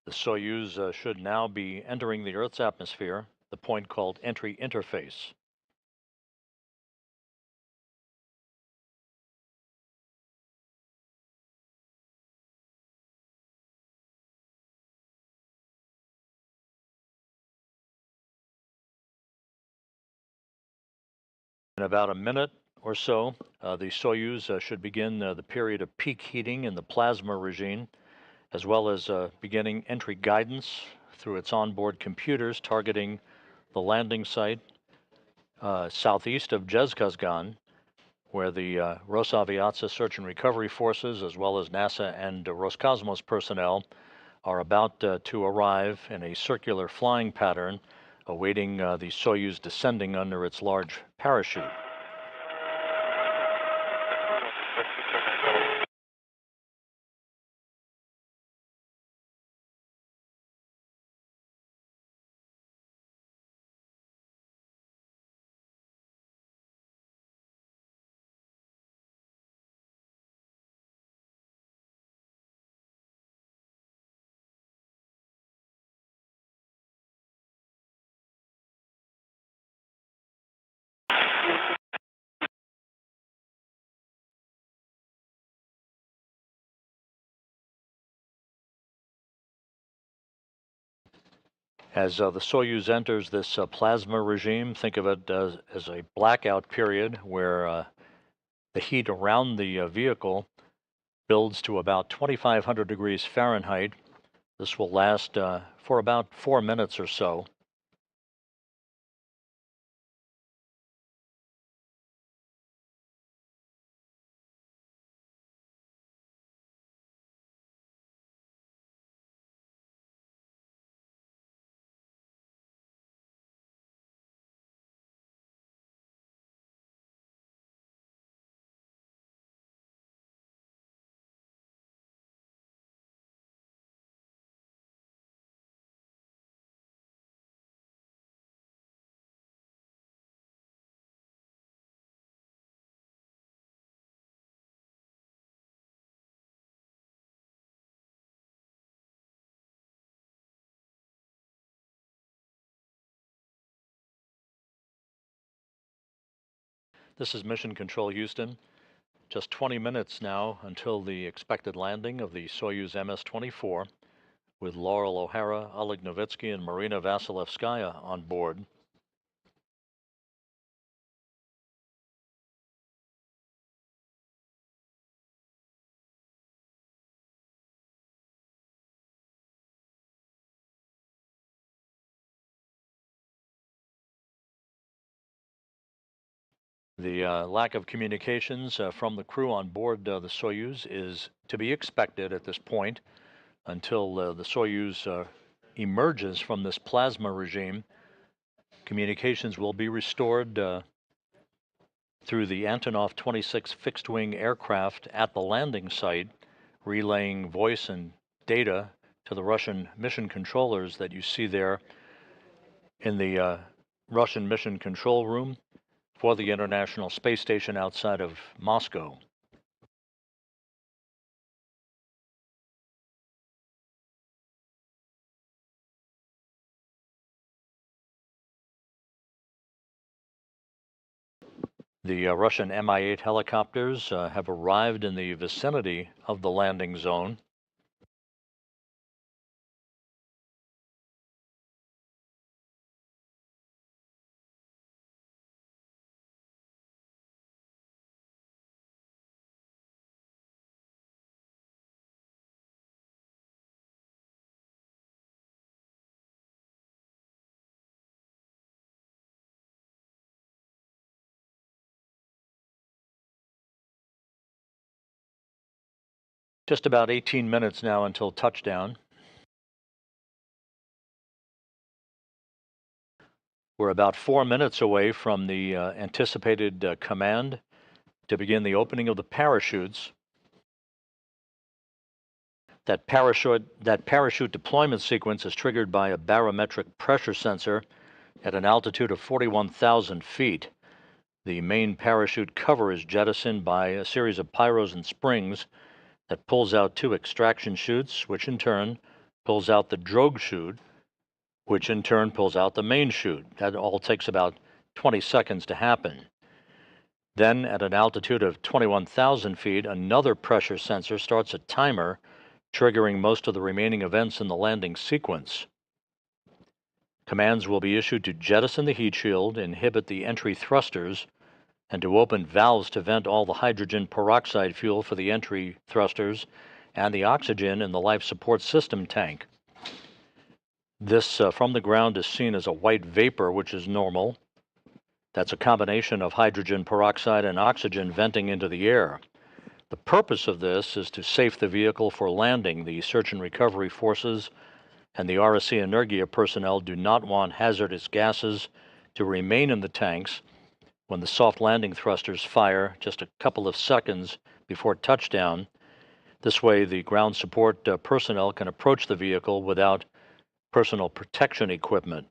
The Soyuz should now be entering the Earth's atmosphere, the point called entry interface. In about a minute or so, the Soyuz should begin the period of peak heating in the plasma regime, as well as beginning entry guidance through its onboard computers targeting the landing site southeast of Dzhezkazgan, where the Rosaviatsa search and recovery forces, as well as NASA and Roscosmos personnel, are about to arrive in a circular flying pattern, awaiting the Soyuz descending under its large parachute. As the Soyuz enters this plasma regime, think of it as a blackout period where the heat around the vehicle builds to about 2,500 degrees Fahrenheit. This will last for about 4 minutes or so. This is Mission Control Houston. Just 20 minutes now until the expected landing of the Soyuz MS-24 with Loral O'Hara, Oleg Novitsky, and Marina Vasilevskaya on board. The lack of communications from the crew on board the Soyuz is to be expected at this point until the Soyuz emerges from this plasma regime. Communications will be restored through the Antonov 26 fixed-wing aircraft at the landing site, relaying voice and data to the Russian mission controllers that you see there in the Russian mission control room for the International Space Station outside of Moscow. The Russian Mi-8 helicopters have arrived in the vicinity of the landing zone. Just about 18 minutes now until touchdown. We're about 4 minutes away from the anticipated command to begin the opening of the parachutes. That parachute deployment sequence is triggered by a barometric pressure sensor at an altitude of 41,000 feet. The main parachute cover is jettisoned by a series of pyros and springs that pulls out 2 extraction chutes, which in turn pulls out the drogue chute, which in turn pulls out the main chute. That all takes about 20 seconds to happen. Then, at an altitude of 21,000 feet, another pressure sensor starts a timer, triggering most of the remaining events in the landing sequence. Commands will be issued to jettison the heat shield, inhibit the entry thrusters, and to open valves to vent all the hydrogen peroxide fuel for the entry thrusters and the oxygen in the life support system tank. This from the ground is seen as a white vapor, which is normal. That's a combination of hydrogen peroxide and oxygen venting into the air. The purpose of this is to safe the vehicle for landing. The search and recovery forces and the RSC Energia personnel do not want hazardous gases to remain in the tanks when the soft landing thrusters fire just a couple of seconds before touchdown. This way, the ground support personnel can approach the vehicle without personal protection equipment.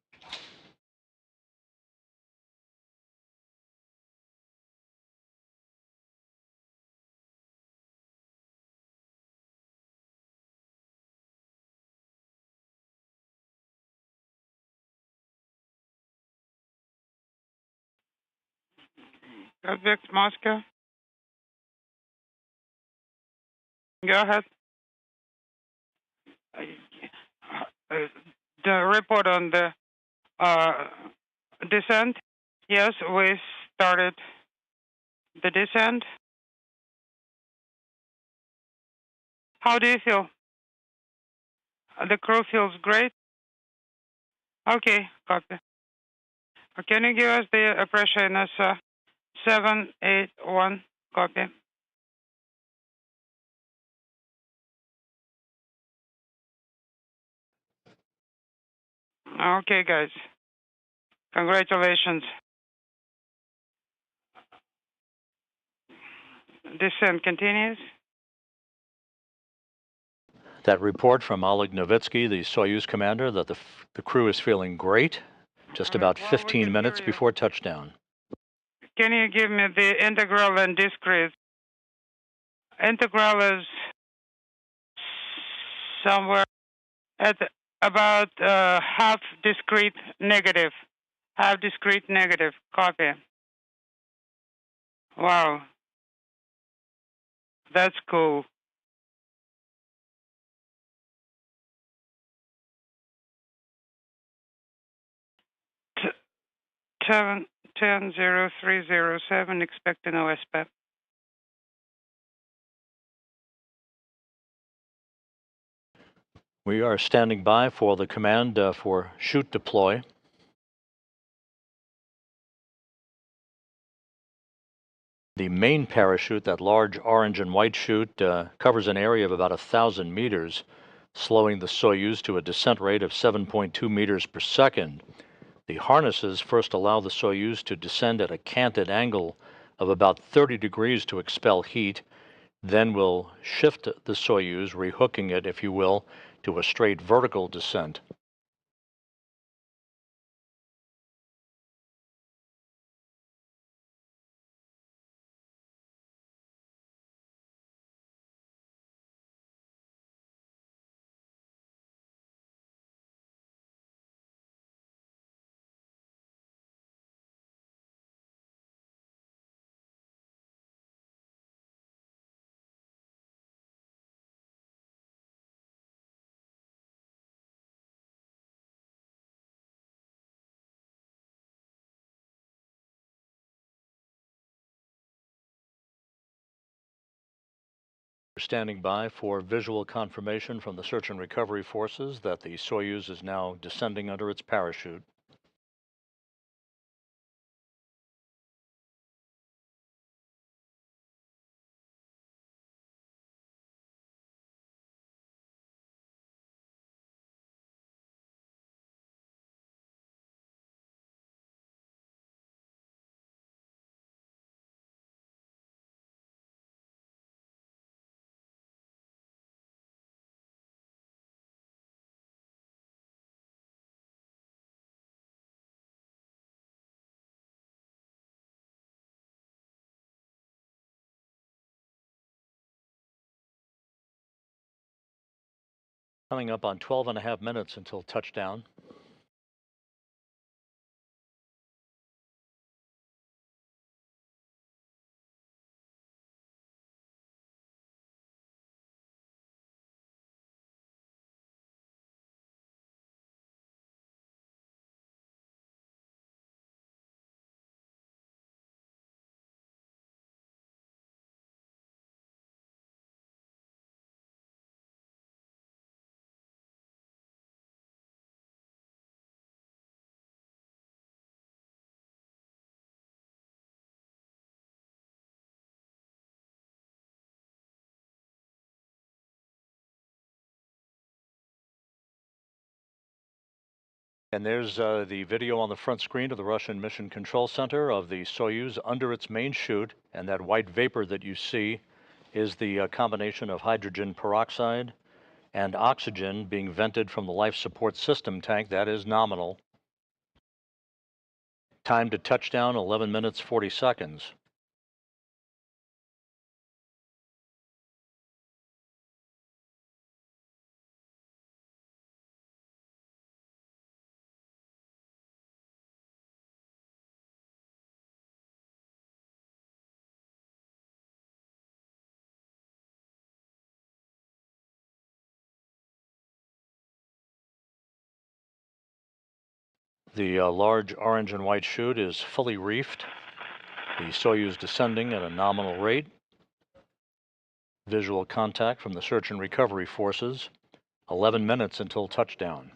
Object Moscow. Go ahead. The report on the descent. Yes, we started the descent. How do you feel? The crew feels great. Okay, copy. Can you give us the pressure in 781? Copy. Okay, guys. Congratulations. Descent continues. That report from Oleg Novitsky, the Soyuz commander, that the crew is feeling great, just about 15 minutes before touchdown. Can you give me the integral and discrete? Integral is somewhere at about half discrete negative. Half discrete negative. Copy. Wow. That's cool. T 10-0307, expecting OSPEP. We are standing by for the command for chute deploy. The main parachute, that large orange and white chute, covers an area of about 1,000 meters, slowing the Soyuz to a descent rate of 7.2 meters per second. The harnesses first allow the Soyuz to descend at a canted angle of about 30 degrees to expel heat, then will shift the Soyuz, rehooking it, if you will, to a straight vertical descent. Standing by for visual confirmation from the search and recovery forces that the Soyuz is now descending under its parachute. Coming up on 12.5 minutes until touchdown. And there's the video on the front screen of the Russian Mission Control Center of the Soyuz under its main chute, and that white vapor that you see is the combination of hydrogen peroxide and oxygen being vented from the life support system tank. That is nominal. Time to touchdown, 11 minutes, 40 seconds. The large orange and white chute is fully reefed. The Soyuz descending at a nominal rate. Visual contact from the search and recovery forces. 11 minutes until touchdown.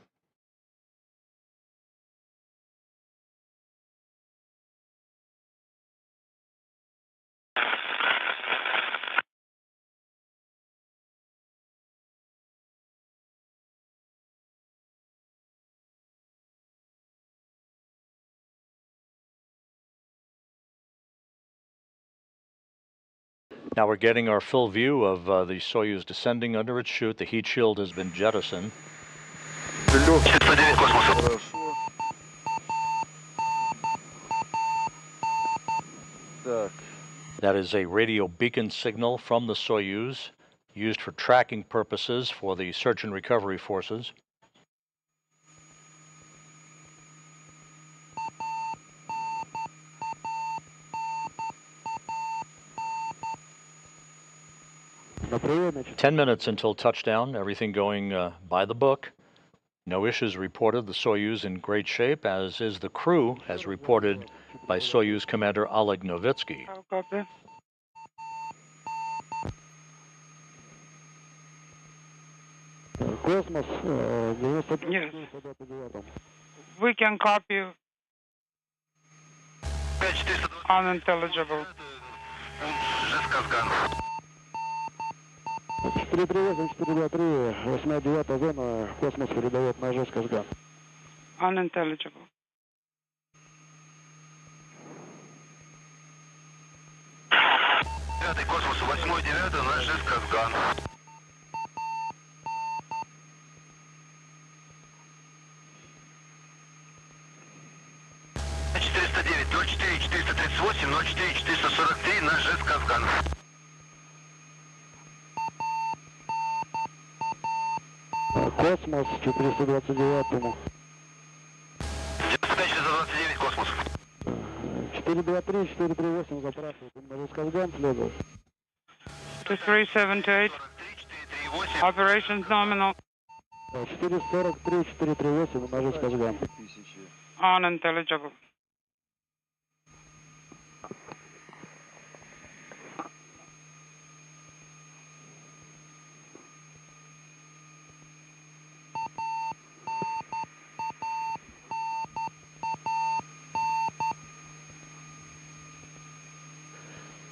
Now we're getting our full view of the Soyuz descending under its chute. The heat shield has been jettisoned. That is a radio beacon signal from the Soyuz, used for tracking purposes for the search and recovery forces. 10 minutes until touchdown, everything going by the book. No issues reported. The Soyuz in great shape, as is the crew, as reported by Soyuz Commander Oleg Novitsky. Oh, copy. Cosmos, Yes. We can copy. Unintelligible. 438, 423, 8-9 зона, Космос передает на Dzhezkazgan. Unintelligible. Пятый космос, 8-9 на Dzhezkazgan. На Dzhezkazgan. Космос 429-му. 429 космос. 423, 438 запрашивают на Roscosmos следует. 2378. Operations nominal. 443, 438 на Dzhezkazgan. Unintelligible.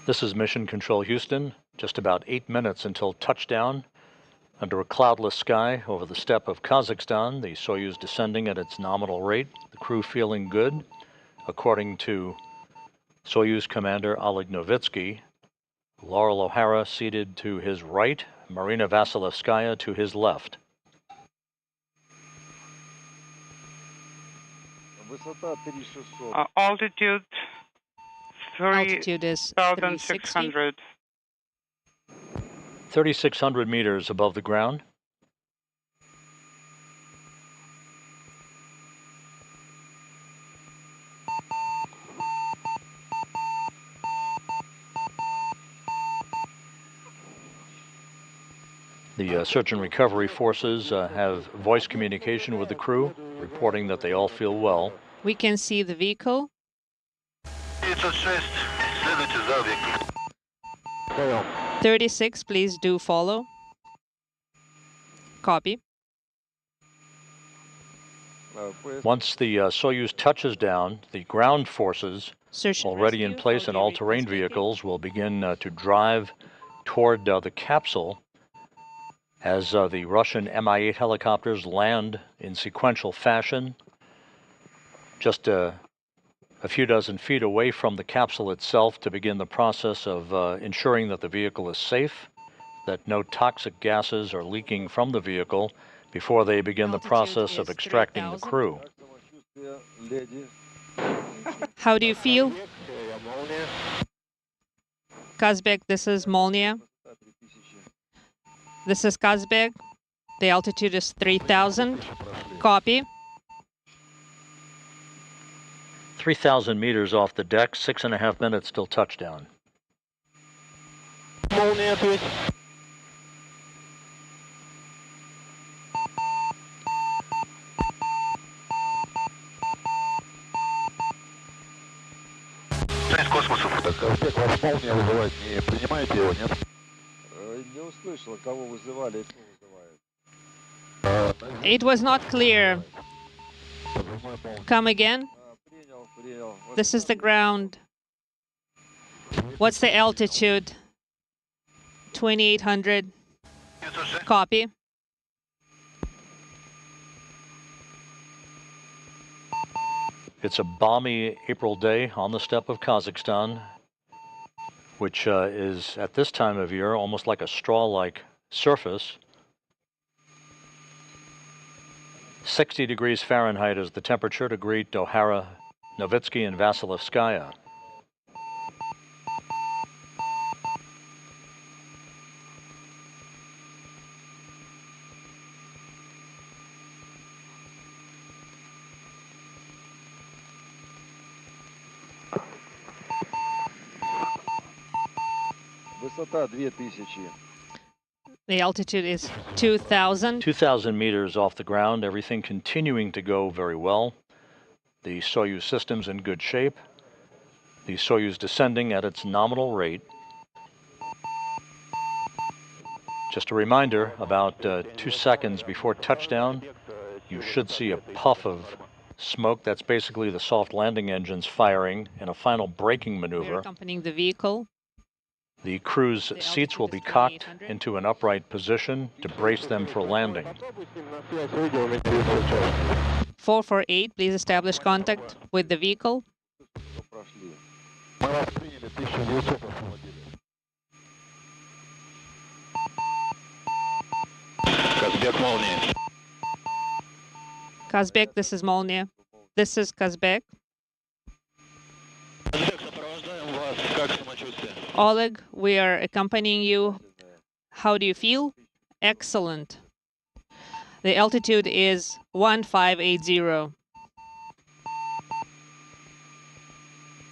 This is Mission Control Houston. Just about 8 minutes until touchdown. Under a cloudless sky over the steppe of Kazakhstan, the Soyuz descending at its nominal rate, the crew feeling good. According to Soyuz Commander Oleg Novitsky, Loral O'Hara seated to his right, Marina Vasilevskaya to his left. Altitude Altitude is 360. 3,600. 3,600 meters above the ground. The search and recovery forces have voice communication with the crew, reporting that they all feel well. We can see the vehicle. 506, следуйте за объектом. 36, please do follow. Copy. Once the Soyuz touches down, the ground forces Search and already in rescue. place How in do you all-terrain request vehicle? vehicles will begin to drive toward the capsule as the Russian Mi-8 helicopters land in sequential fashion just a few dozen feet away from the capsule itself to begin the process of ensuring that the vehicle is safe, that no toxic gases are leaking from the vehicle before they begin the Altitude process of is extracting the 3,000. crew. How do you feel? Kazbek, this is Molnia. This is Kazbek. The altitude is 3,000. Copy. 3,000 meters off the deck, 6.5 minutes till touchdown. Молния ответь. Связь космосу. Космос вас молния вызывает, не принимаете его, нет? Не услышал, кого вызывали и кто вызывает. It was not clear. Come again. Принял, принял. This is the ground. What's the altitude? 2,800. 506. Copy. It's a balmy April day on the steppe of Kazakhstan, which is at this time of year almost like a straw-like surface. 60 degrees Fahrenheit is the temperature to greet O'Hara, Novitsky, and Vasilevskaya. Высота 2000. The altitude is 2,000. 2,000 meters off the ground, everything continuing to go very well. The Soyuz system's in good shape. The Soyuz descending at its nominal rate. Just a reminder, about 2 seconds before touchdown, you should see a puff of smoke. That's basically the soft landing engines firing in a final braking We're maneuver. accompanying the vehicle. The crew's seats will be cocked into an upright position to brace them for landing. 448, please establish contact with the vehicle. Прошли. Мы вас приняли, 1900 освободили. Казбек, молния. Kazbek, this is Molnia. This is Kazbek. Казбек, сопровождаем вас. Как самочувствие? Oleg, we are accompanying you. How do you feel? Excellent. The altitude is 1580.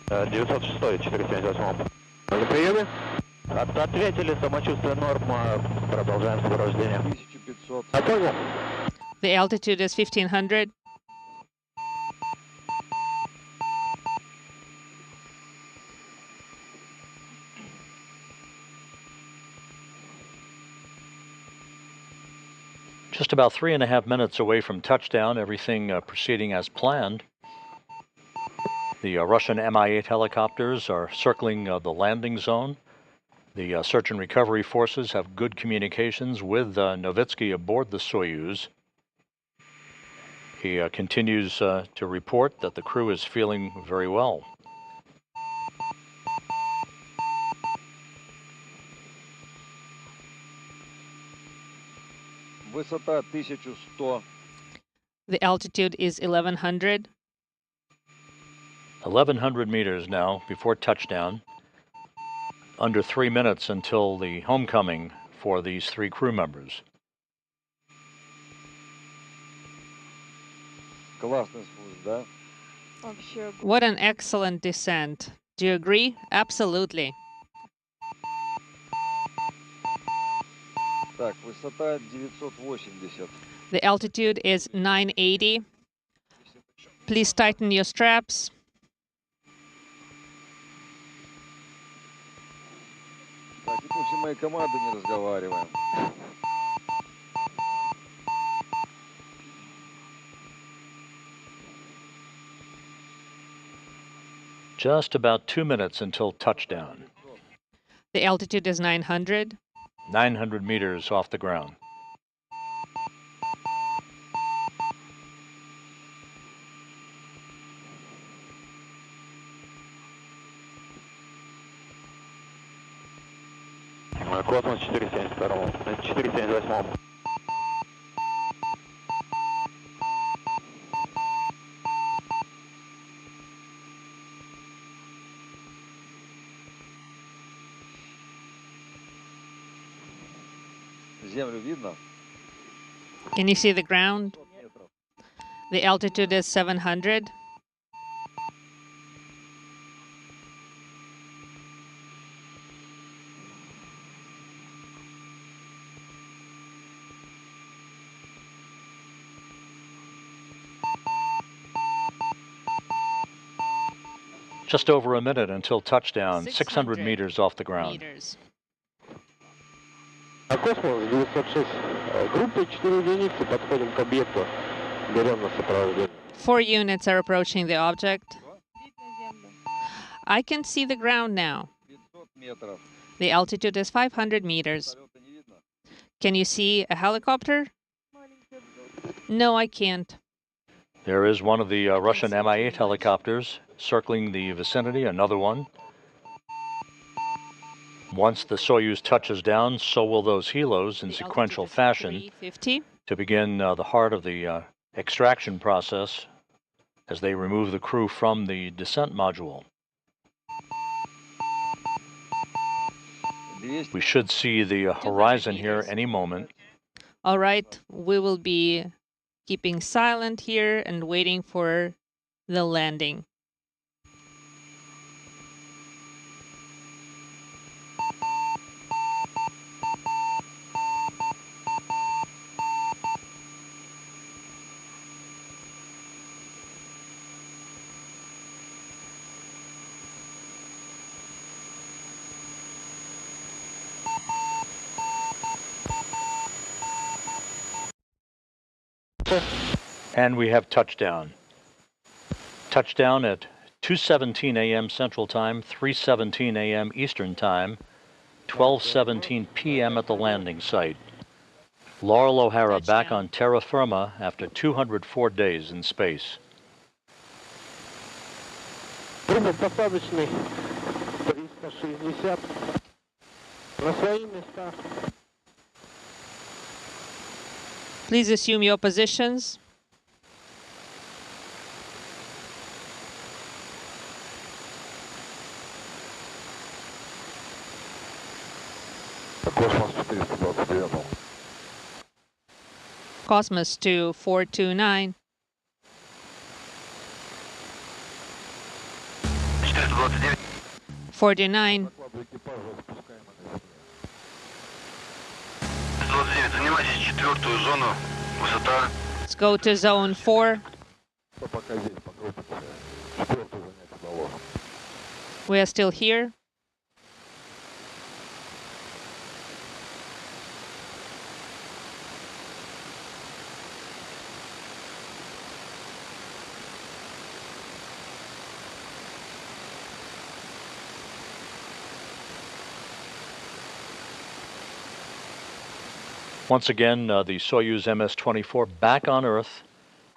906, 478. На приеме? Ответили, самочувствие норма. Продолжаем сопровождение. 1500. Я понял. The altitude is 1500. Just about 3.5 minutes away from touchdown, everything proceeding as planned. The Russian Mi-8 helicopters are circling the landing zone. The search and recovery forces have good communications with Novitsky aboard the Soyuz. He continues to report that the crew is feeling very well. Высота 1100. The altitude is 1100. 1,100 meters now before touchdown. Under 3 minutes until the homecoming for these 3 crew members. Классный спуск, да? Вообще, What an excellent descent. Do you agree? Absolutely. Так, высота 980. The altitude is 980. Please tighten your straps. Так, и после моей команды не разговариваем. Just about 2 minutes until touchdown. The altitude is 900. 900 meters off the ground. Космос 472, 478. Землю видно? Can you see the ground? 500 метров. The altitude is 700. Just over a minute until touchdown, 600 600 meters off the ground. Meters. Космос 906. Группа 4 единицы. Подходим к объекту. Берем на сопровождение. 4 units are approaching the object. видно землю. I can see the ground now. 500 метров. The altitude is 500 meters. Самолета не видно? Can you see a helicopter? Маленький обзор. No, I can't. There is one of the Russian Mi-8 helicopters circling the vicinity, another one. Once the Soyuz touches down, so will those helos in The sequential altitude is fashion 350. to begin the heart of the extraction process as they remove the crew from the descent module. 200. We should see the horizon here any moment. All right, we will be keeping silent here and waiting for the landing. And we have touchdown. Touchdown at 2:17 a.m. Central Time, 3:17 a.m. Eastern Time, 12:17 p.m. at the landing site. Loral O'Hara back on terra firma after 204 days in space. Трубы посадочный 360. На свои места. Please assume your positions. Космос 429. Cosmos to 429. 429. 49. Закладу экипажа спускаем на 29, занимайтесь четвертую зону, высота. Let's go to zone 4. Пока здесь, по группе. Четвертую занятие доложим. We are still here. Once again, the Soyuz MS-24 back on Earth.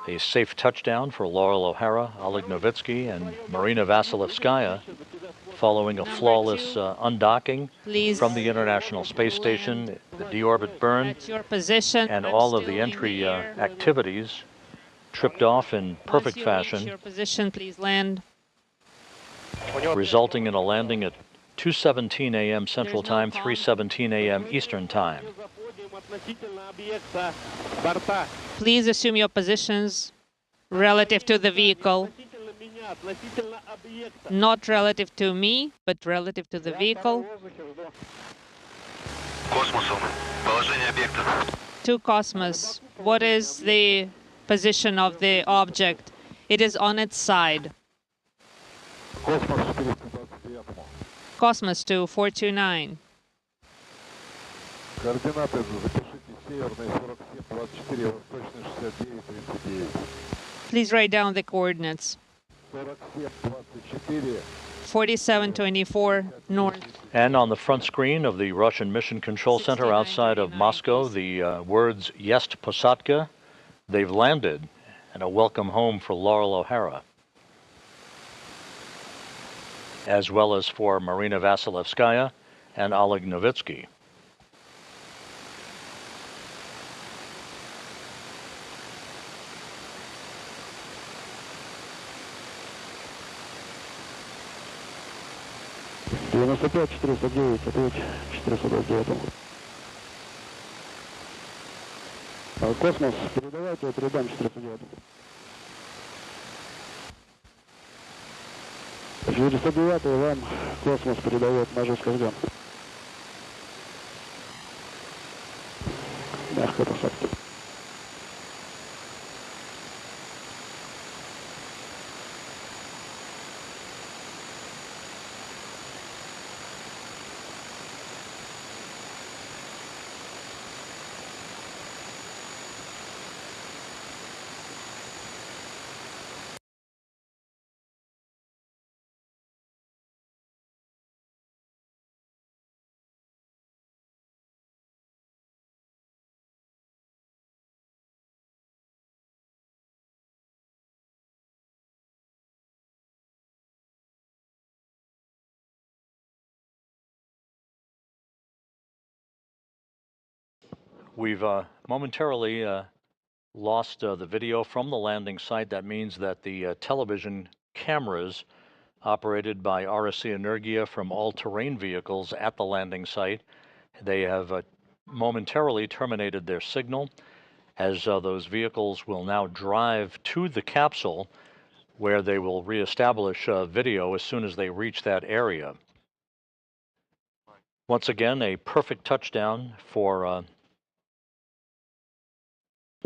A safe touchdown for Loral O'Hara, Oleg Novitsky, and Marina Vasilevskaya, following a flawless undocking from the International Space Station, the deorbit burn, At your position. and I'm all of still the in entry air. activities tripped off in perfect Once you fashion, reach your position, please land. resulting in a landing at 2:17 a.m. Central There's no Time, calm. 3:17 a.m. Eastern Time. Please assume your positions relative to the vehicle. Not relative to me, but relative to the vehicle. Космосу. Положение объекта. To Cosmos. What is the position of the object? It is on its side. Космос 429. Cosmos to 429. Координаты запишите: северный 47, 24, восточный 69, 39. Please write down the coordinates. 47, 24. 4724 north. And on the front screen of the Russian Mission Control Center outside of Moscow, the words Jest Posadka. They've landed, and a welcome home for Loral O'Hara, as well as for Marina Vasilevskaya and Oleg Novitsky. Космос, передавайте от рядам 409. 409 вам Космос передает на Dzhezkazgan. Мягкая посадка. We've momentarily lost the video from the landing site. That means that the television cameras operated by RSC Energia from all-terrain vehicles at the landing site, they have momentarily terminated their signal, as those vehicles will now drive to the capsule, where they will reestablish video as soon as they reach that area. Once again, a perfect touchdown for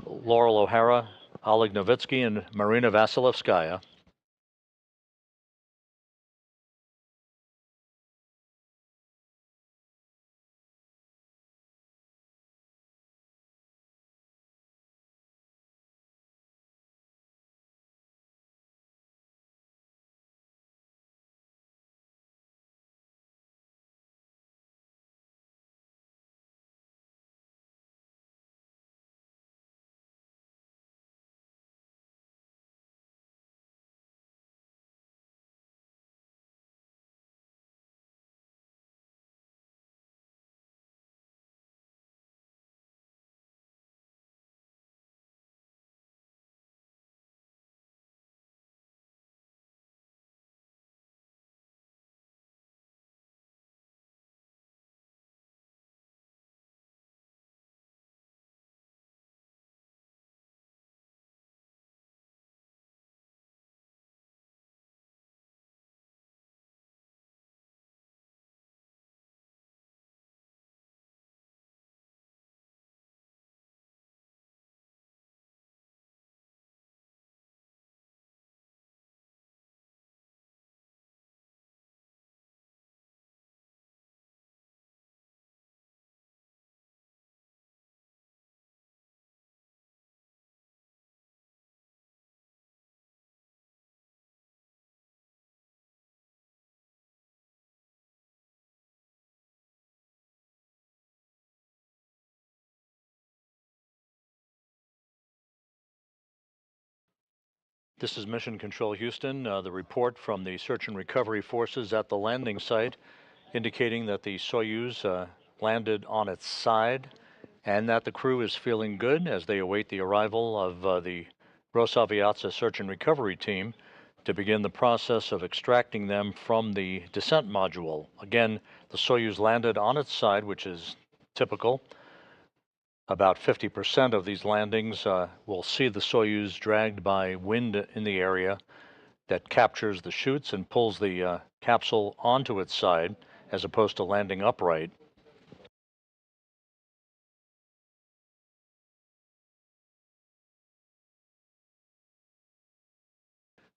Loral O'Hara, Oleg Novitsky, and Marina Vasilevskaya. This is Mission Control Houston. The report from the search and recovery forces at the landing site indicating that the Soyuz landed on its side and that the crew is feeling good as they await the arrival of the Rosaviatsa search and recovery team to begin the process of extracting them from the descent module. Again, the Soyuz landed on its side, which is typical. About 50% of these landings will see the Soyuz dragged by wind in the area that captures the chutes and pulls the capsule onto its side as opposed to landing upright.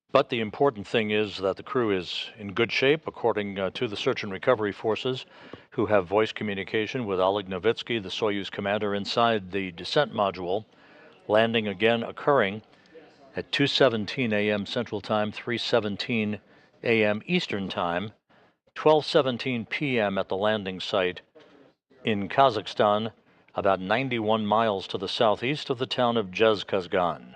But the important thing is that the crew is in good shape, according to the search and recovery forces, who have voice communication with Oleg Novitsky, the Soyuz commander, inside the descent module, landing again occurring at 2:17 a.m. Central Time, 3:17 a.m. Eastern Time, 12:17 p.m. at the landing site in Kazakhstan, about 91 miles to the southeast of the town of Dzhezkazgan.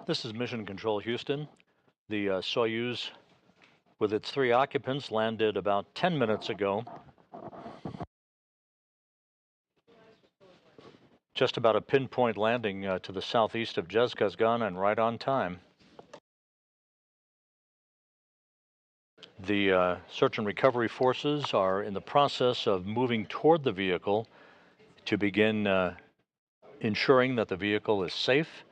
This is Mission Control Houston. The Soyuz, with its 3 occupants, landed about 10 minutes ago. Just about a pinpoint landing to the southeast of Dzhezkazgan and right on time. The search and recovery forces are in the process of moving toward the vehicle to begin ensuring that the vehicle is safe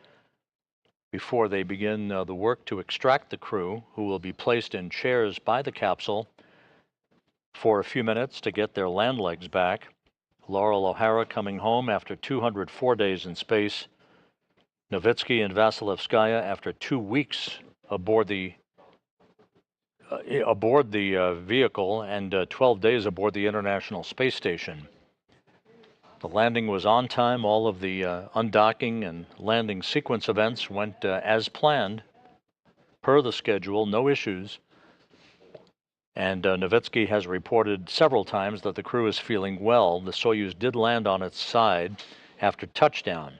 before they begin the work to extract the crew, who will be placed in chairs by the capsule for a few minutes to get their land legs back. Loral O'Hara coming home after 204 days in space. Novitsky and Vasilevskaya after 2 weeks aboard the vehicle and 12 days aboard the International Space Station. The landing was on time. All of the undocking and landing sequence events went as planned, per the schedule, no issues. And Novitsky has reported several times that the crew is feeling well. The Soyuz did land on its side after touchdown.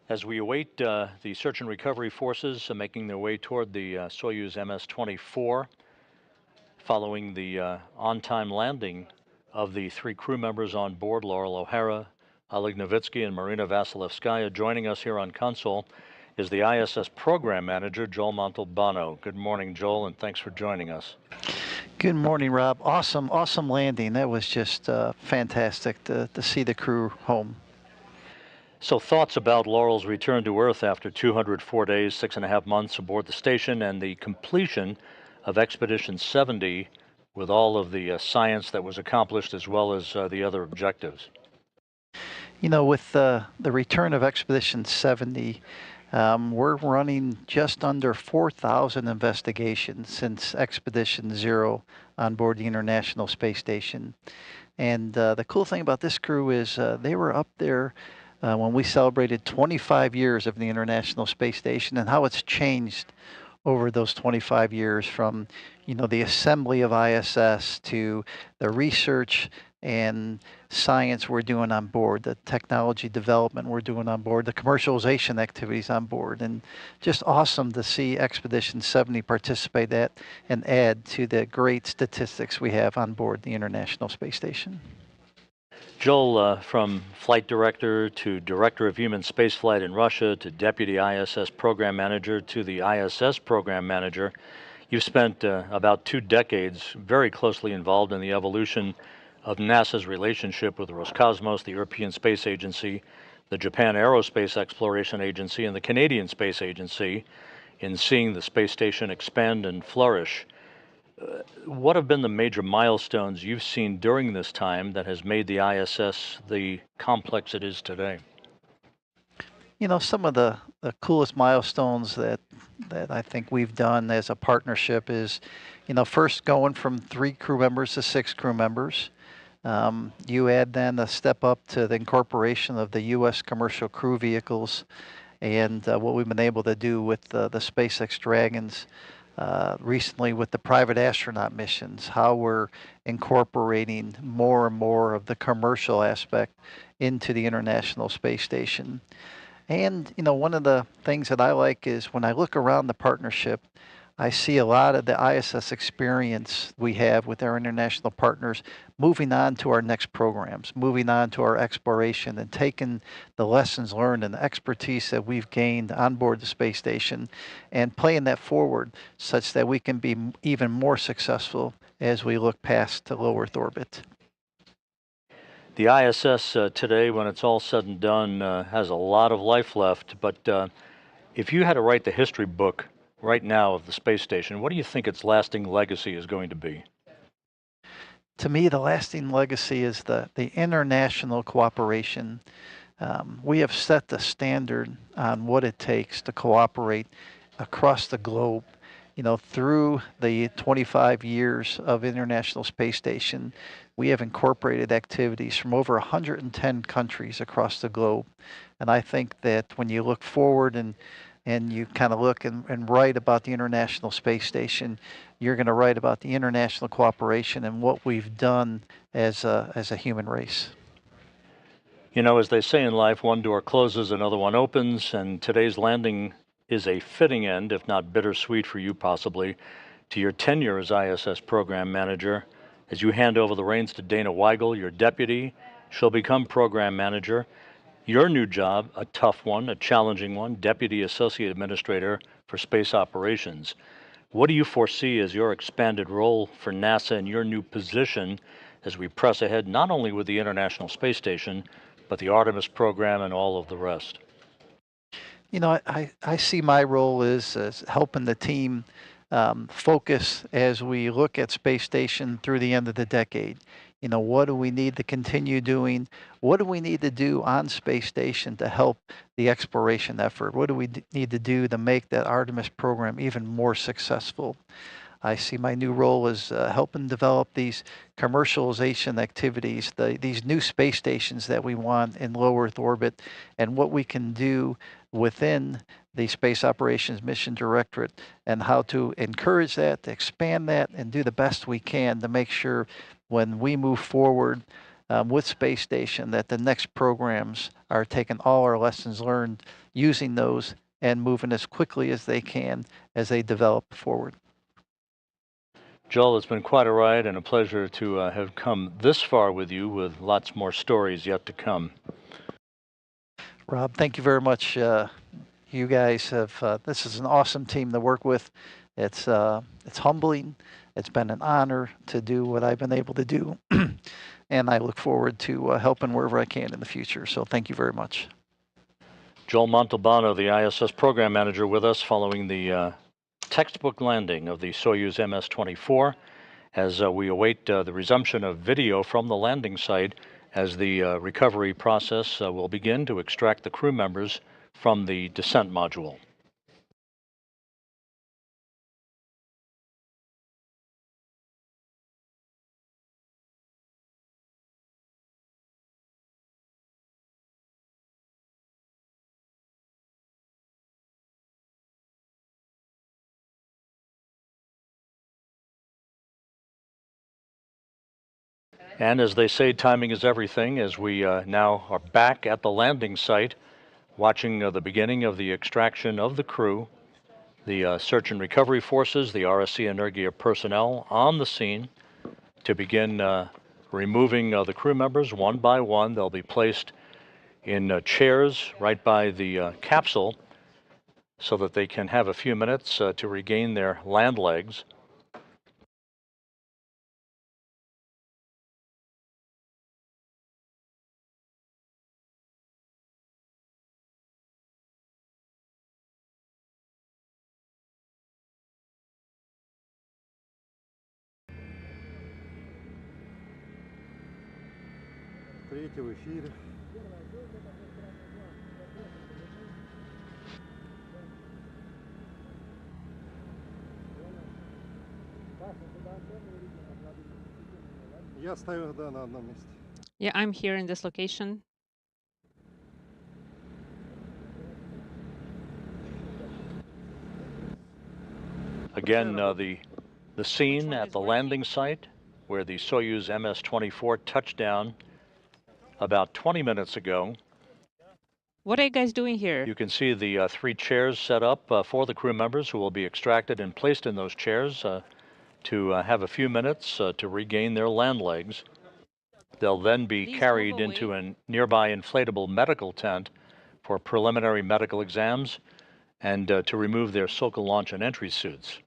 As we await the search and recovery forces making their way toward the Soyuz MS-24, following the on-time landing of the 3 crew members on board, Loral O'Hara, Oleg Novitsky, and Marina Vasilevskaya, joining us here on console is the ISS Program Manager, Joel Montalbano. Good morning, Joel, and thanks for joining us. Good morning, Rob. Awesome landing. That was just fantastic to see the crew home. So thoughts about Loral's return to Earth after 204 days, 6.5 months aboard the station, and the completion of Expedition 70 with all of the science that was accomplished as well as the other objectives? You know, with the return of Expedition 70, we're running just under 4,000 investigations since Expedition 0 on board the International Space Station. And the cool thing about this crew is they were up there when we celebrated 25 years of the International Space Station and how it's changed over those 25 years, from, you know, the assembly of ISS to the research and science we're doing on board, the technology development we're doing on board, the commercialization activities on board, and just awesome to see Expedition 70 participate at and add to the great statistics we have on board the International Space Station. Joel, from flight director to director of human spaceflight in Russia to deputy ISS program manager to the ISS program manager, you've spent about 2 decades very closely involved in the evolution of NASA's relationship with Roscosmos, the European Space Agency, the Japan Aerospace Exploration Agency, and the Canadian Space Agency, in seeing the space station expand and flourish. What have been the major milestones you've seen during this time that has made the ISS the complex it is today? You know, some of the coolest milestones that I think we've done as a partnership is, you know, first going from 3 crew members to 6 crew members. You add then a step up to the incorporation of the U.S. commercial crew vehicles, and what we've been able to do with the SpaceX Dragons. Recently with the private astronaut missions, how we're incorporating more and more of the commercial aspect into the International Space Station. And, you know, one of the things that I like is when I look around the partnership, I see a lot of the ISS experience we have with our international partners moving on to our next programs, moving on to our exploration, and taking the lessons learned and the expertise that we've gained on board the space station and playing that forward such that we can be even more successful as we look past to low Earth orbit. The ISS today, when it's all said and done, has a lot of life left, but if you had to write the history book right now of the space station, what do you think its lasting legacy is going to be? To me, the lasting legacy is the international cooperation. We have set the standard on what it takes to cooperate across the globe. You know, through the 25 years of International Space Station, we have incorporated activities from over 110 countries across the globe. And I think that when you look forward and you kind of look and write about the International Space Station, you're going to write about the international cooperation and what we've done as a human race. You know, as they say in life, one door closes, another one opens, and today's landing is a fitting end, if not bittersweet for you possibly, to your tenure as ISS Program Manager. As you hand over the reins to Dana Weigel, your deputy, she'll become Program Manager. Your new job, a tough one, a challenging one, Deputy Associate Administrator for Space Operations. What do you foresee as your expanded role for NASA and your new position as we press ahead, not only with the International Space Station, but the Artemis program and all of the rest? You know, I see my role as helping the team focus as we look at space station through the end of the decade. You know, what do we need to continue doing? What do we need to do on space station to help the exploration effort? What do we need to do to make that Artemis program even more successful? I see my new role as helping develop these commercialization activities, these new space stations that we want in low Earth orbit, and what we can do within the Space Operations Mission Directorate, and how to encourage that, to expand that, and do the best we can to make sure when we move forward with Space Station, that the next programs are taking all our lessons learned, using those, and moving as quickly as they can as they develop forward. Joel, it's been quite a ride and a pleasure to have come this far with you, with lots more stories yet to come. Rob, thank you very much. You guys have, this is an awesome team to work with. It's humbling. It's been an honor to do what I've been able to do. And I look forward to helping wherever I can in the future. So thank you very much. Joel Montalbano, the ISS program manager, with us following the textbook landing of the Soyuz MS-24, as we await the resumption of video from the landing site, as the recovery process will begin to extract the crew members from the descent module. And as they say, timing is everything, as we now are back at the landing site, watching the beginning of the extraction of the crew, the search and recovery forces, the RSC Energia personnel on the scene to begin removing the crew members one by one. They'll be placed in chairs right by the capsule so that they can have a few minutes to regain their land legs. Третий в эфире. Я стою, да, на одном месте. Yeah, I'm here in this location. Again, the scene at the landing site where the Soyuz MS-24 touched down about 20 minutes ago. What are you guys doing here? You can see the 3 chairs set up for the crew members who will be extracted and placed in those chairs to have a few minutes to regain their land legs. They'll then be carried into a nearby inflatable medical tent for preliminary medical exams and to remove their Sokol launch and entry suits.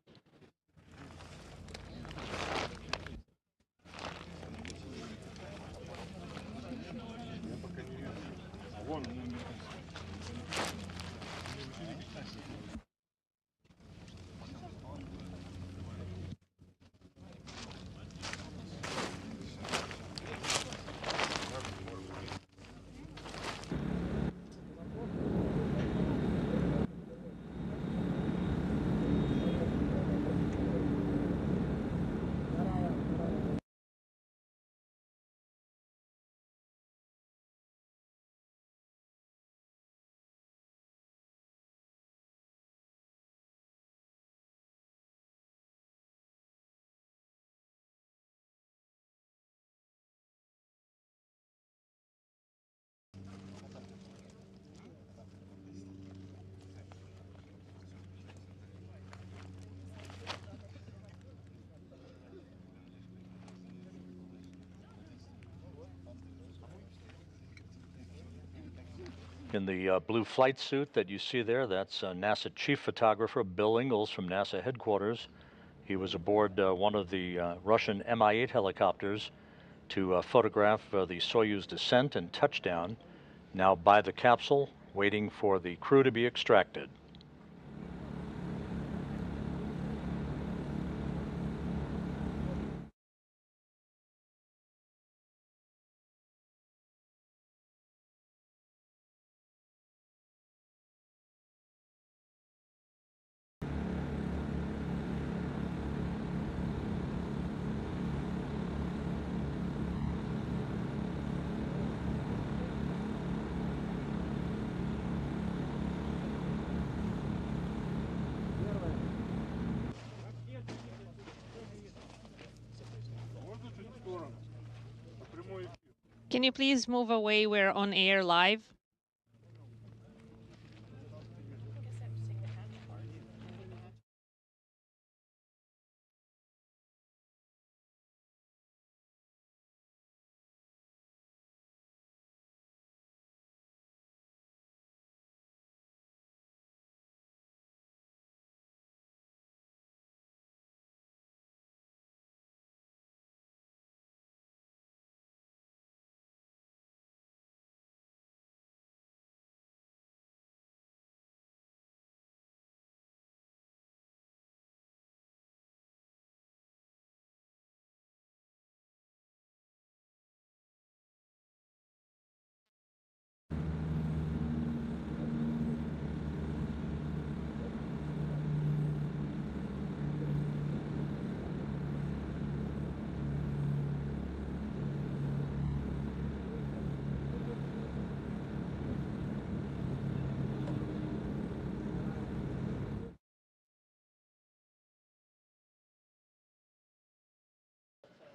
In the blue flight suit that you see there, that's NASA chief photographer Bill Ingalls from NASA headquarters. He was aboard one of the Russian Mi-8 helicopters to photograph the Soyuz descent and touchdown, now by the capsule, waiting for the crew to be extracted. Can you please move away? We're on air live.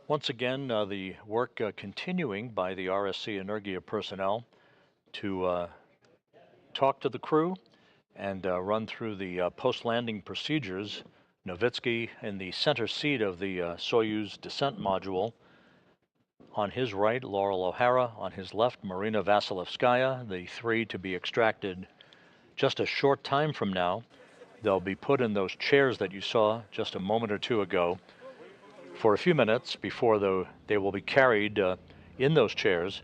Once again, the work continuing by the RSC Energia personnel to talk to the crew and run through the post-landing procedures. Novitsky in the center seat of the Soyuz descent module. On his right, Loral O'Hara. On his left, Marina Vasilevskaya, the three to be extracted just a short time from now. They'll be put in those chairs that you saw just a moment or two ago for a few minutes before they will be carried in those chairs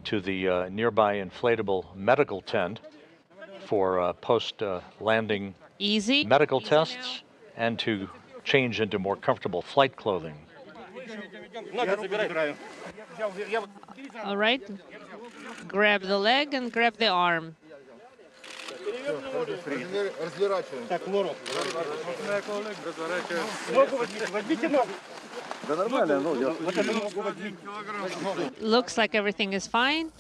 to the nearby inflatable medical tent for post-landing medical tests and to change into more comfortable flight clothing. All right. Grab the leg and grab the arm. Looks like everything is fine.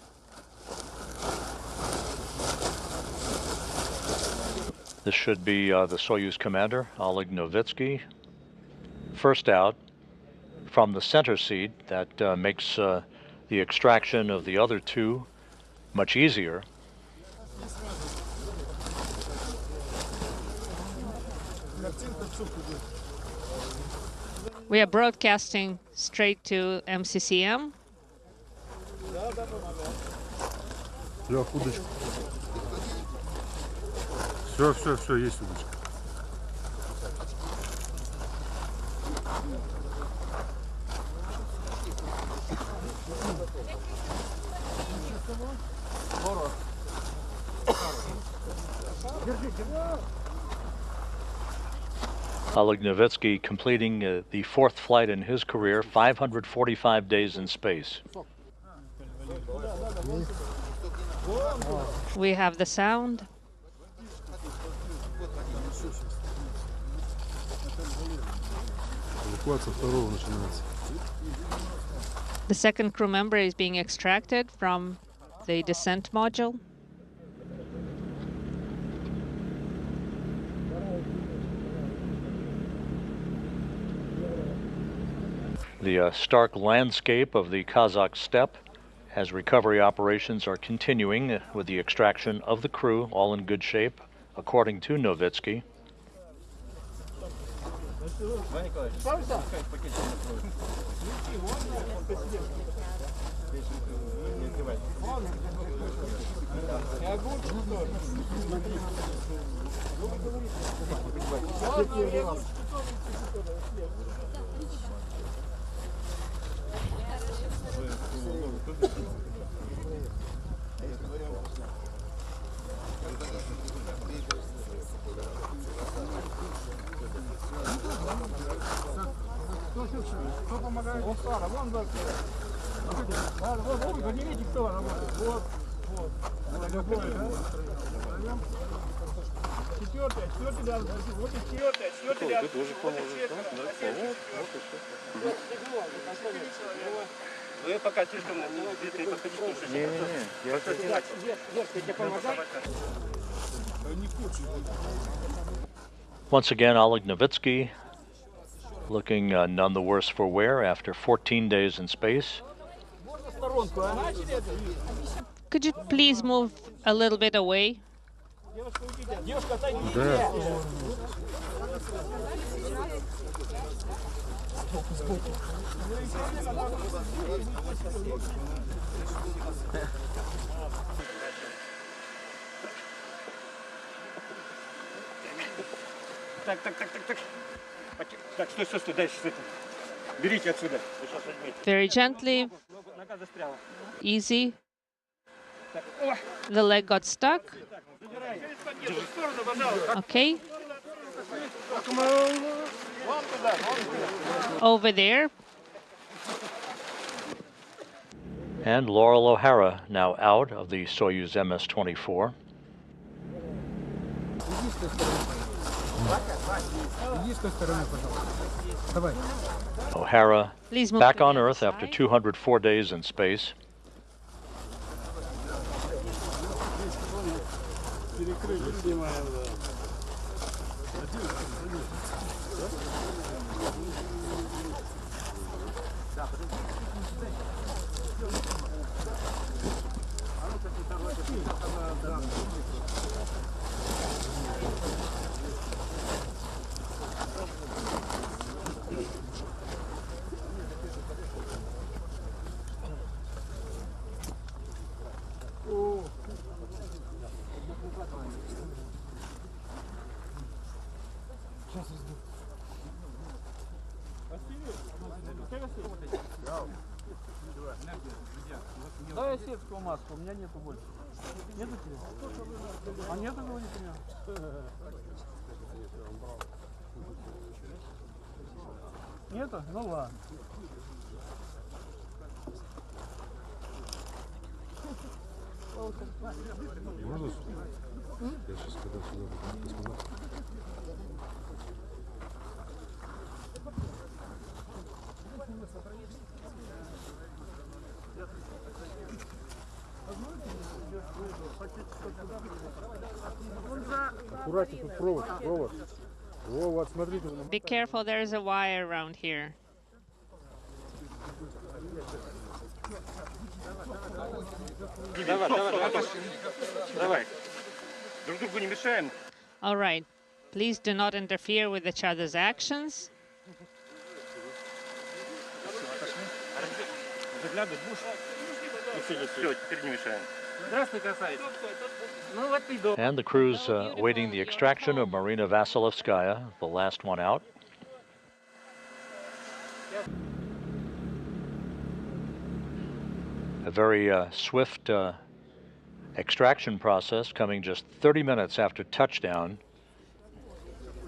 This should be the Soyuz commander, Oleg Novitsky. First out from the center seat. That makes the extraction of the other two much easier. We are broadcasting straight to MCCM. Лёх, удочку. Все, есть удочка. Oleg Novitsky completing the fourth flight in his career, 545 days in space. We have the sound. The second crew member is being extracted from the descent module. The stark landscape of the Kazakh Steppe as recovery operations are continuing with the extraction of the crew, all in good shape, according to Novitsky. Once again, Oleg Novitsky looking none the worse for wear after 14 days in space. Could you please move a little bit away? Да. Так. Так, стой, дальше, стой. Берите отсюда. Very gently, Нога застряла. easy. The leg got stuck. Okay. Over there. And Loral O'Hara now out of the Soyuz MS-24. O'Hara back on Earth after 204 days in space. Дай сетскую маску, у меня нету больше. Нету тебе? А нету, говорит, у меня? Нету? Ну ладно. Можно? Я сейчас когда сюда космонавт. Аккуратнее, тут провод. Вот, смотрите. Be careful, there's a wire around here. Давай. Друг другу не мешаем. All right. Please do not interfere with each other's actions. Заглядывай, будешь? Все, теперь не мешаем. Здравствуй, красавица. Ну вот ты дома. And the crew's awaiting the extraction of Marina Vasilevskaya, the last one out. A very swift extraction process coming just 30 minutes after touchdown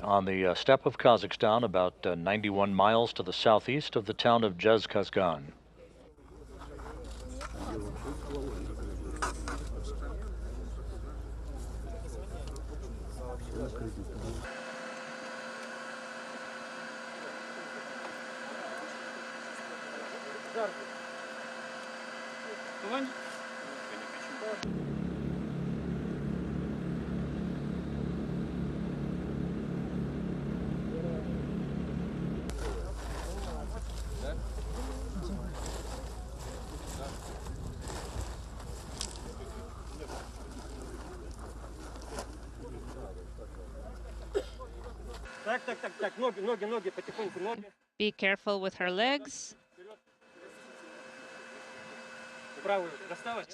on the steppe of Kazakhstan, about 91 miles to the southeast of the town of Dzhezkazgan. Так, ноги, потихоньку, ноги. Be careful with her legs. Правую достала?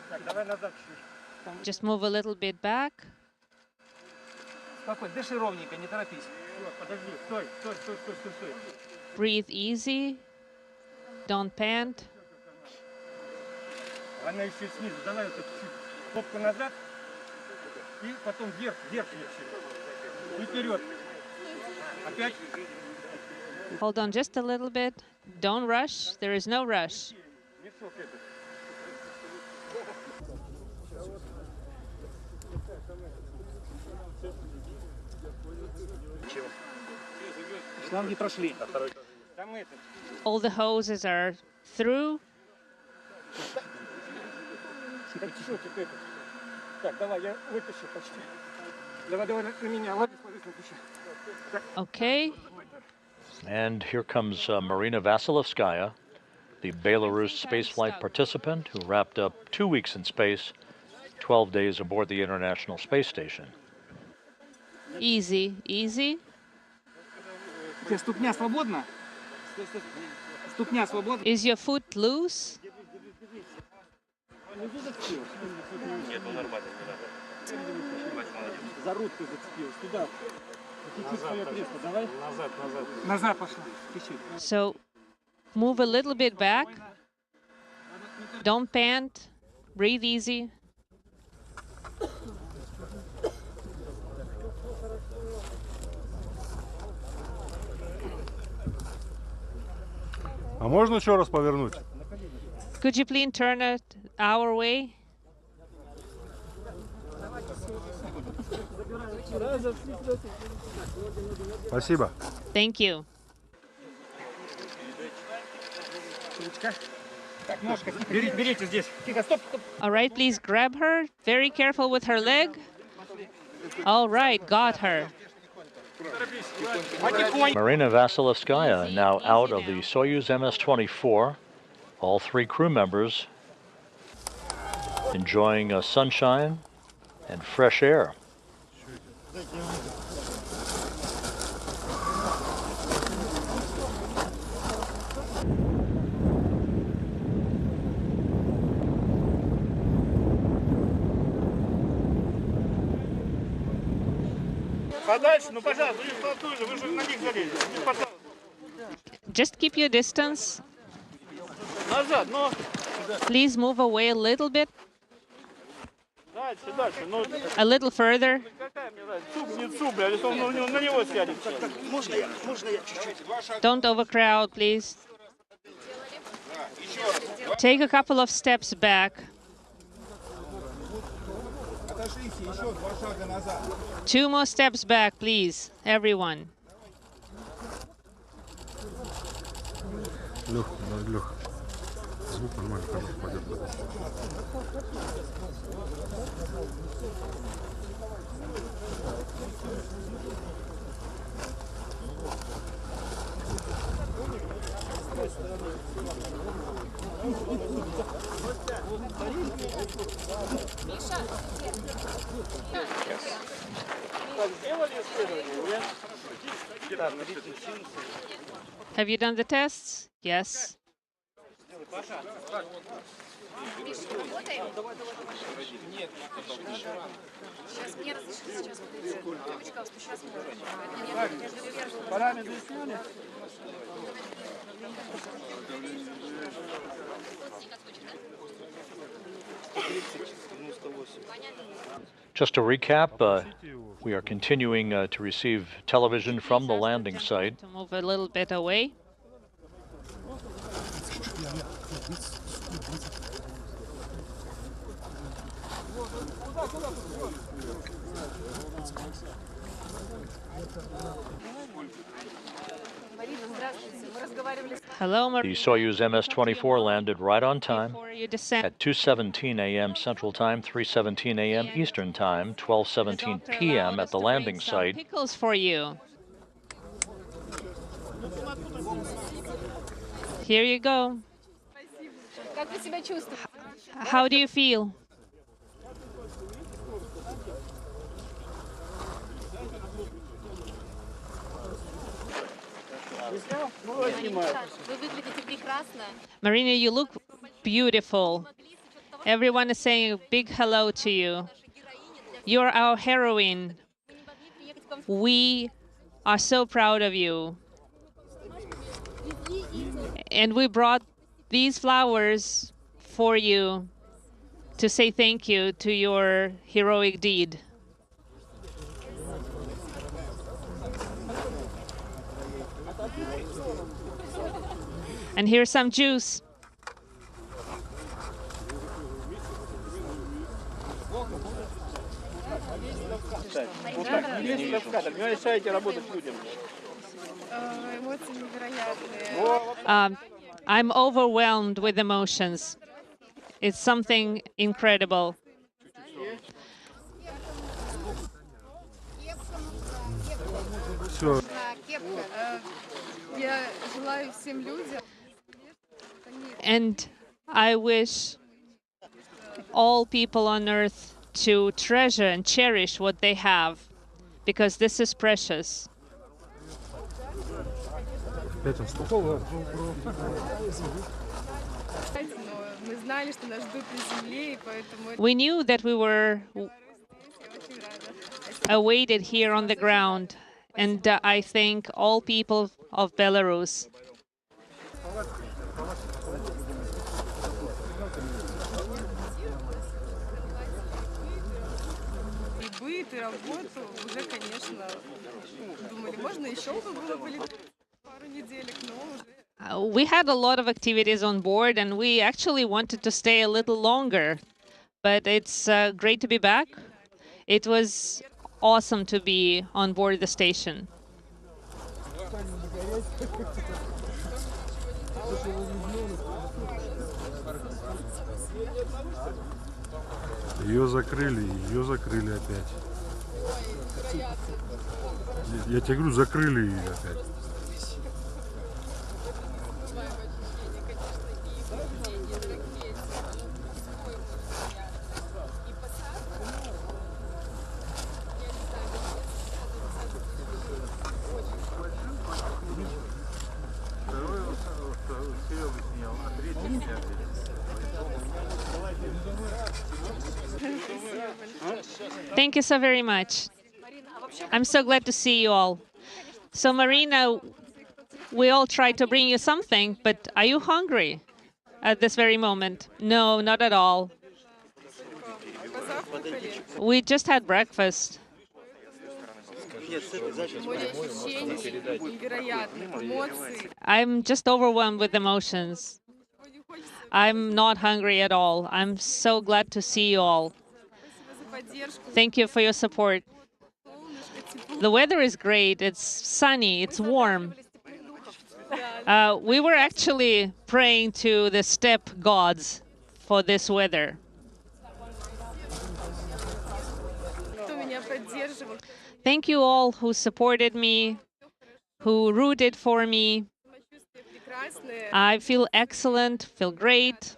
Так, давай назад чуть-чуть. Just move a little bit back. Спокойно, дыши ровненько, не торопись. Подожди, стой. Breathe easy. Don't pant. Она еще снизу. Давай вот чуть попку назад. И потом вверх и вперед. Опять. Hold on just a little bit. Don't rush. There is no rush. Мешок этот. Шланги прошли. Там этот. All the hoses are through. Тихо, это. Так, давай, я вытащу почти. Давай на меня. Ладно, смотри, Okay. And here comes Marina Vasilevskaya, the Belarus spaceflight participant who wrapped up 2 weeks in space, 12 days aboard the International Space Station. Easy, easy. Ступня свободна? Ступня свободна? Is your foot loose? Нет, ну нормально, не надо. За ручку зацепилась. Туда. Чуть-чуть свое кресло. Давай. Назад, назад. Назад пошла. Чуть-чуть. So move a little bit back. Don't pant. Breathe easy. А можно еще раз повернуть? Could you please turn it our way? Спасибо. Thank you. Берите здесь. Тихо, стоп, стоп. All right, please grab her. Very careful with her leg. All right, got her. Marina Vasilevskaya now out of the Soyuz MS-24. All 3 crew members enjoying sunshine and fresh air. Подальше, ну пожалуйста, вы же на них залезли. Just keep your distance. Назад, но. Please move away a little bit. Дальше, дальше. Ну, A little further. какая мне нравится? Цуп, не цуп, блядь, если он на него сядет. Можно я чуть-чуть? Don't overcrowd, please. Take a couple of steps back. 2 more steps back, please, everyone. Лех, Лех, звук нормально пойдет. Have you done the tests? Yes. Just to recap, we are continuing to receive television from the landing site. To move a little bit away. Hello, The Soyuz MS-24 landed right on time at 2:17 a.m. Central Time, 3:17 a.m. Eastern Time, 12:17 p.m. at the landing site. Pickles for you. Here you go. How do you feel? Marina, you look beautiful. Everyone is saying a big hello to you. You're our heroine. We are so proud of you. And we brought these flowers for you to say thank you to your heroic deed. And here's some juice. I'm overwhelmed with emotions. It's something incredible. And I wish all people on Earth to treasure and cherish what they have, because this is precious. We knew that we were awaited here on the ground, and I thank all people of Belarus. We had a lot of activities on board, and we actually wanted to stay a little longer, but it's great to be back. It was awesome to be on board the station. Ее закрыли опять. Я тебе говорю, закрыли ее опять. Thank you so very much. I'm so glad to see you all. So Marina, we all tried to bring you something, but are you hungry at this very moment? No, not at all. We just had breakfast. I'm just overwhelmed with emotions. I'm not hungry at all. I'm so glad to see you all. Thank you for your support. The weather is great. It's sunny. It's warm. We were actually praying to the steppe gods for this weather. Thank you all who supported me, who rooted for me. I feel excellent, feel great.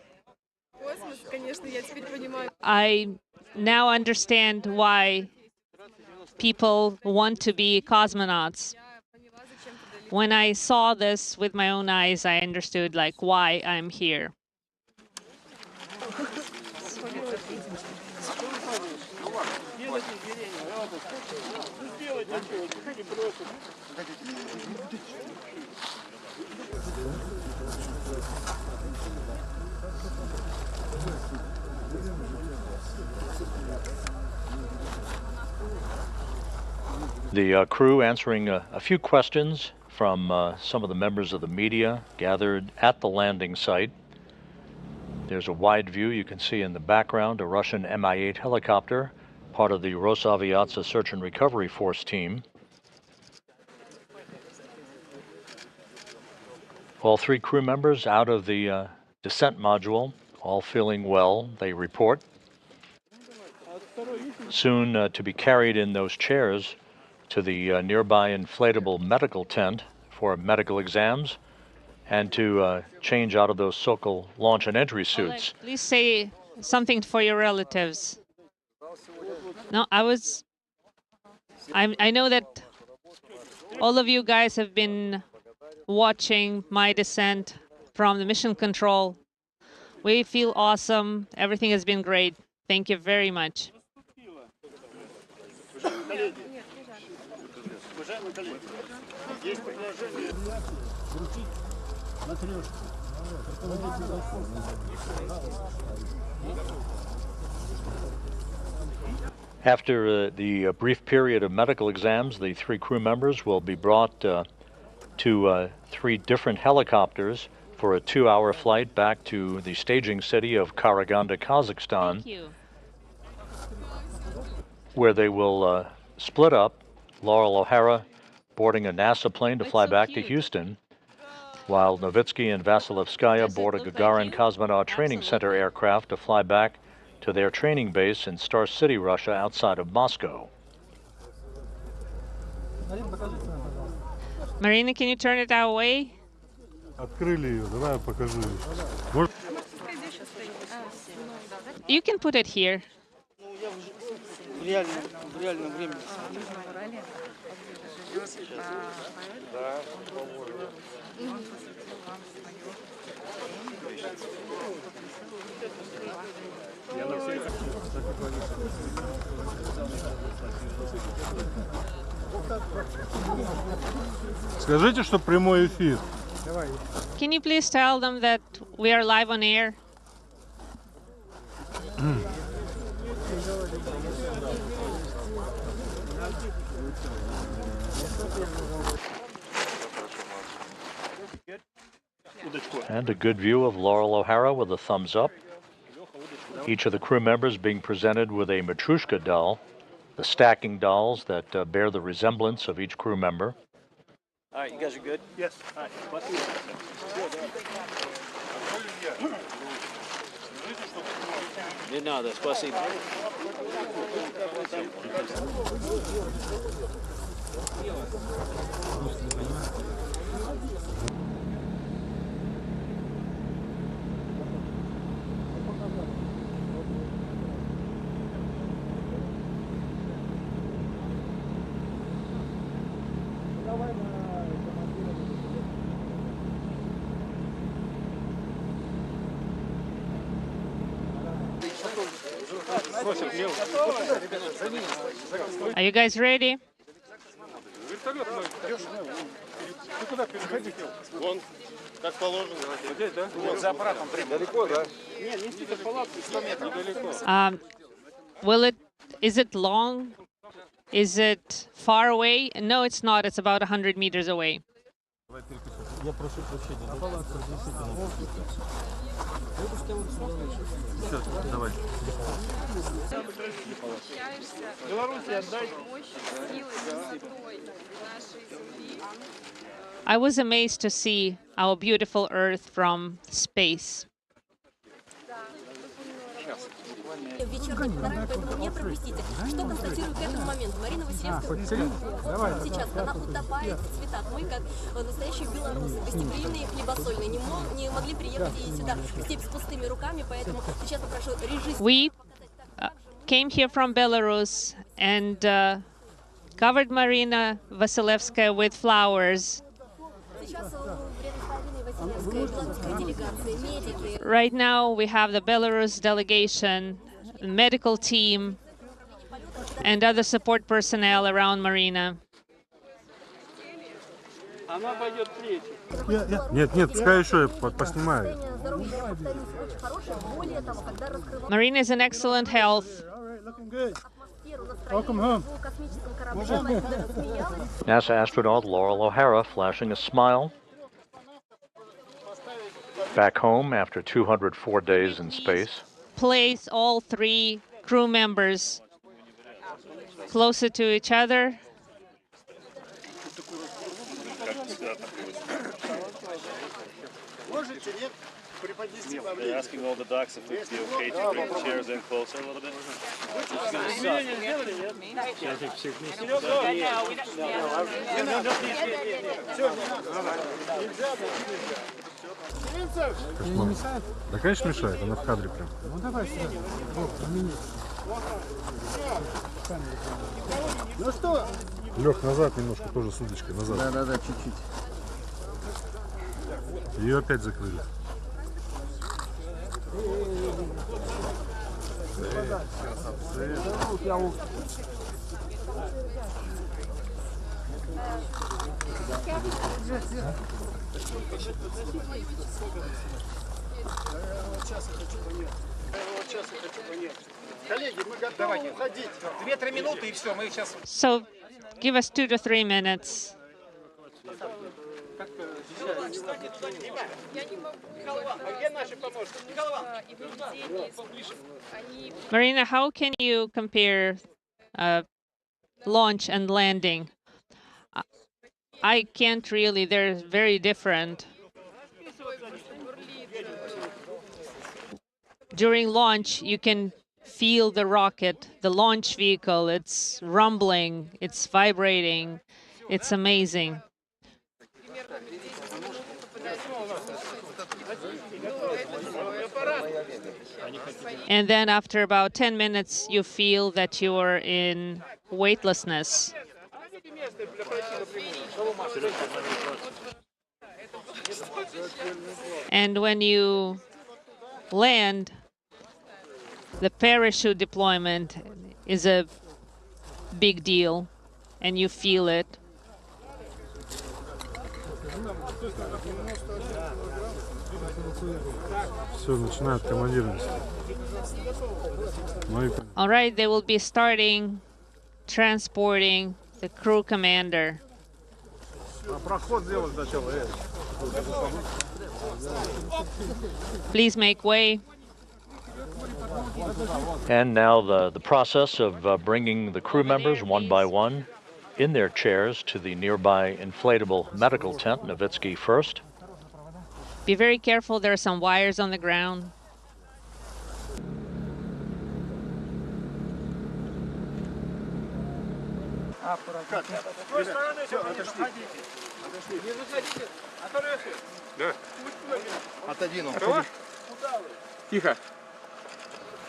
I now understand why people want to be cosmonauts. When I saw this with my own eyes, I understood why I'm here. The crew answering a few questions from some of the members of the media gathered at the landing site. There's a wide view you can see in the background, a Russian Mi-8 helicopter, part of the Rosaviatsa Search and Recovery Force team. All three crew members out of the descent module, all feeling well, they report. Soon to be carried in those chairs to the nearby inflatable medical tent for medical exams and to change out of those Sokol launch and entry suits. Oleg, please say something for your relatives. No, I know that all of you guys have been watching my descent from the mission control. We feel awesome. Everything has been great. Thank you very much. After the brief period of medical exams, the three crew members will be brought to three different helicopters for a 2-hour flight back to the staging city of Karaganda, Kazakhstan. Thank you. Where they will split up, Loral O'Hara boarding a NASA plane to fly back to Houston, while Novitsky and Vasilevskaya board a Gagarin Cosmonaut Training Center aircraft to fly back to their training base in Star City, Russia, outside of Moscow. Marina, can you turn it our way? Открыли ее, давай я покажу. Может... You can put it here. В реальном времени. Скажите, что прямой эфир. Can you please tell them that we are live on air? And a good view of Loral O'Hara with a thumbs up. Each of the crew members being presented with a Matryoshka doll, the stacking dolls that bear the resemblance of each crew member. All right, you guys are good? Yes. All right. Не надо, спасибо. Are you guys ready? Вон, как положено. Вот за аппаратом далеко, да? Нет, несите палатку 100 метров. Недалеко. Is it long? Is it far away? No, it's not. It's about 100 meters away. Я прошу прощения. Все, давай. I was amazed to see our beautiful Earth from space. Вечерний панорама, поэтому не пропустите. Что констатирую к этому моменту? Марина Василевская сейчас, она утопает в цветах. Мы, как настоящие белорусы, гостеприимные, хлебосольные, не могли приехать и сюда в степь с пустыми руками, поэтому сейчас попрошу режиссера. We came here from Belarus and covered Marina Vasilevskaya with flowers. Right now we have the Belarus delegation, medical team, and other support personnel around Marina. Нет, пускай еще поснимаю. Marina is in excellent health. Welcome home. NASA astronaut Loral O'Hara flashing a smile. Back home after 204 days in space. Place all three crew members closer to each other. They're asking all the docs if it would be okay to bring the chairs in closer a little bit. Да, конечно, мешает, она в кадре прям. Ну давай сюда. Ну что? Лег назад немножко, тоже с удочкой, назад. Да, чуть-чуть. Ее опять закрыли. Коллеги, мы готовы уходить. 2-3 минуты и все, мы сейчас... So, give us 2 to 3 minutes. Marina, how can you compare launch and landing? I can't really, they're very different. During launch, you can feel the rocket, the launch vehicle, it's rumbling, it's vibrating, it's amazing. And then after about 10 minutes, you feel that you're in weightlessness. And when you land, the parachute deployment is a big deal, and you feel it. All right, they will be starting transporting the crew commander. Please make way. And now the process of bringing the crew members one by one in their chairs to the nearby inflatable medical tent, Novitsky first. Be very careful, there are some wires on the ground.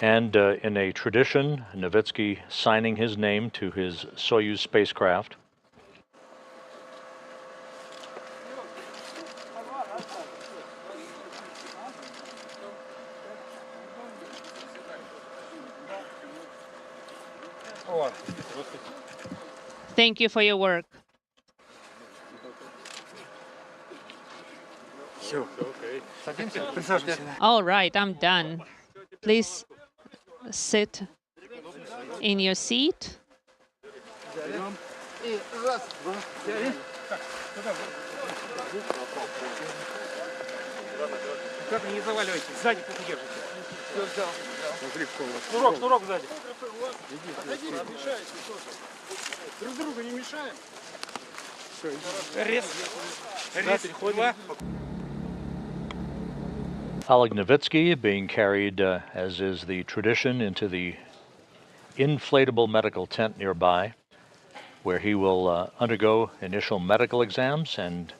And in a tradition, Novitsky signing his name to his Soyuz spacecraft. Thank you for your work. All right, I'm done. Please sit in your seat. Не заваливайте, сзади плохо держите. Шнурок сзади. Друг другу не мешаем. Рез, два. Oleg Novitsky being carried, as is the tradition, into the inflatable medical tent nearby, where he will undergo initial medical exams and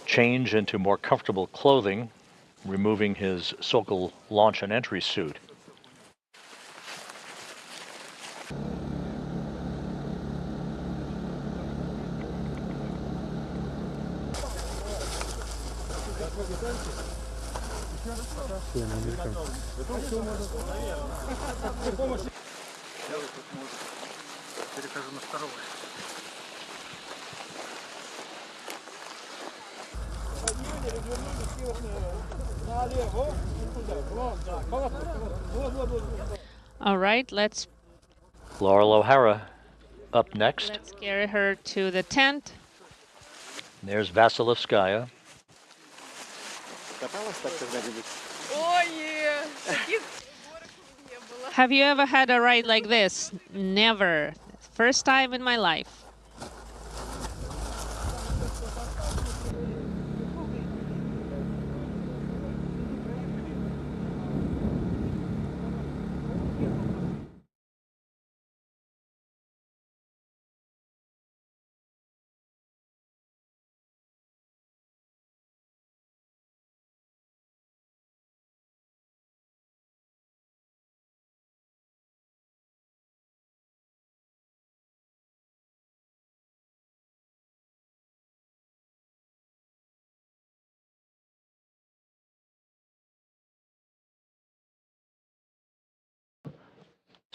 change into more comfortable clothing, removing his Sokol launch and entry suit. All right, let's... Loral O'Hara up next. Let's carry her to the tent. There's Vasilevskaya. Have you ever had a ride like this? Never. First time in my life.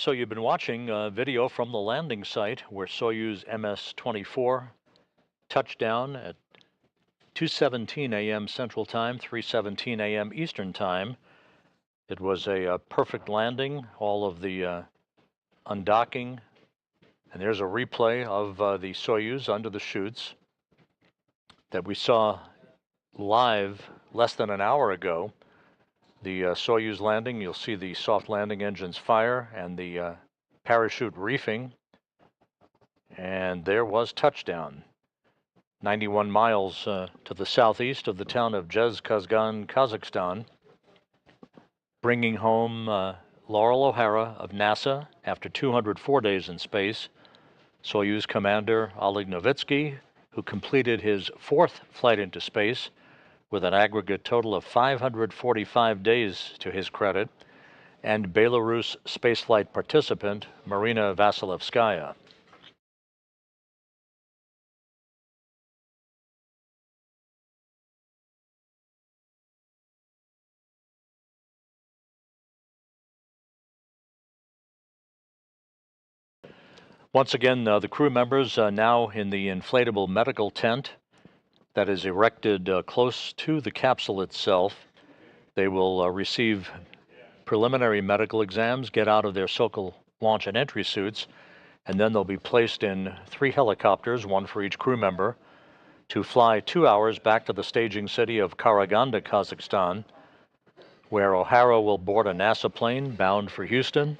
So you've been watching a video from the landing site where Soyuz MS-24 touched down at 2:17 a.m. Central Time, 3:17 a.m. Eastern Time. It was a perfect landing, all of the undocking, and there's a replay of the Soyuz under the chutes that we saw live less than an hour ago. The Soyuz landing, you'll see the soft landing engines fire and the parachute reefing. And there was touchdown, 91 miles to the southeast of the town of Dzhezkazgan, Kazakhstan, bringing home Loral O'Hara of NASA after 204 days in space, Soyuz commander Oleg Novitsky, who completed his 4th flight into space, with an aggregate total of 545 days to his credit, and Belarus spaceflight participant Marina Vasilevskaya. Once again, the crew members are now in the inflatable medical tent that is erected close to the capsule itself. They will receive preliminary medical exams, get out of their SOCOL launch and entry suits, and then they'll be placed in 3 helicopters, 1 for each crew member, to fly 2 hours back to the staging city of Karaganda, Kazakhstan, where O'Hara will board a NASA plane bound for Houston.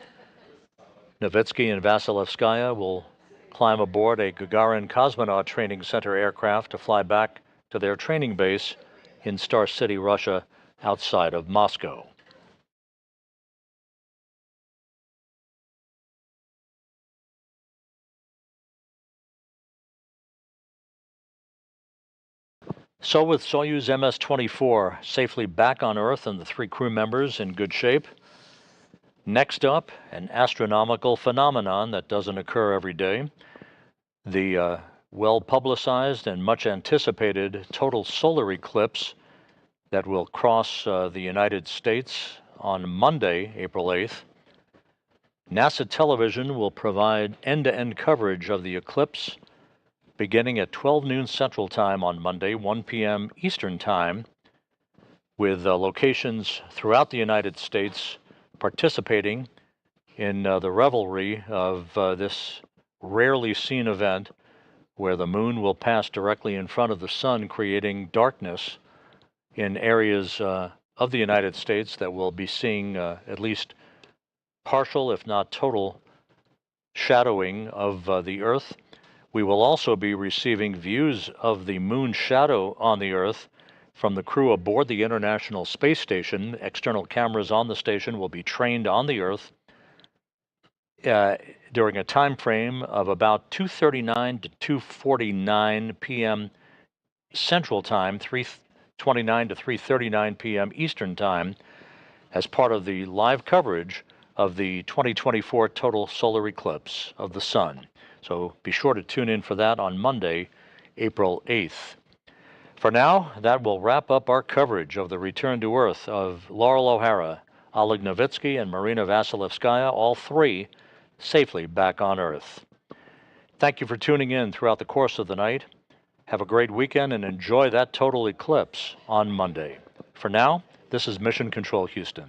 Novitsky and Vasilevskaya will climb aboard a Gagarin Cosmonaut Training Center aircraft to fly back to their training base in Star City, Russia, outside of Moscow. So with Soyuz MS-24 safely back on Earth and the 3 crew members in good shape, next up, an astronomical phenomenon that doesn't occur every day, the well-publicized and much anticipated total solar eclipse that will cross the United States on Monday, April 8th. NASA television will provide end-to-end coverage of the eclipse beginning at 12 noon Central Time on Monday, 1 p.m. Eastern Time, with locations throughout the United States participating in the revelry of this rarely seen event where the moon will pass directly in front of the sun, creating darkness in areas of the United States that will be seeing at least partial, if not total, shadowing of the Earth. We will also be receiving views of the moon shadow on the Earth from the crew aboard the International Space Station. External cameras on the station will be trained on the Earth during a time frame of about 2:39 to 2:49 p.m. Central Time, 3:29 to 3:39 p.m. Eastern Time, as part of the live coverage of the 2024 total solar eclipse of the sun. So be sure to tune in for that on Monday, April 8th. For now, that will wrap up our coverage of the return to Earth of Loral O'Hara, Oleg Novitsky, and Marina Vasilevskaya, all 3 safely back on Earth. Thank you for tuning in throughout the course of the night. Have a great weekend and enjoy that total eclipse on Monday. For now, this is Mission Control Houston.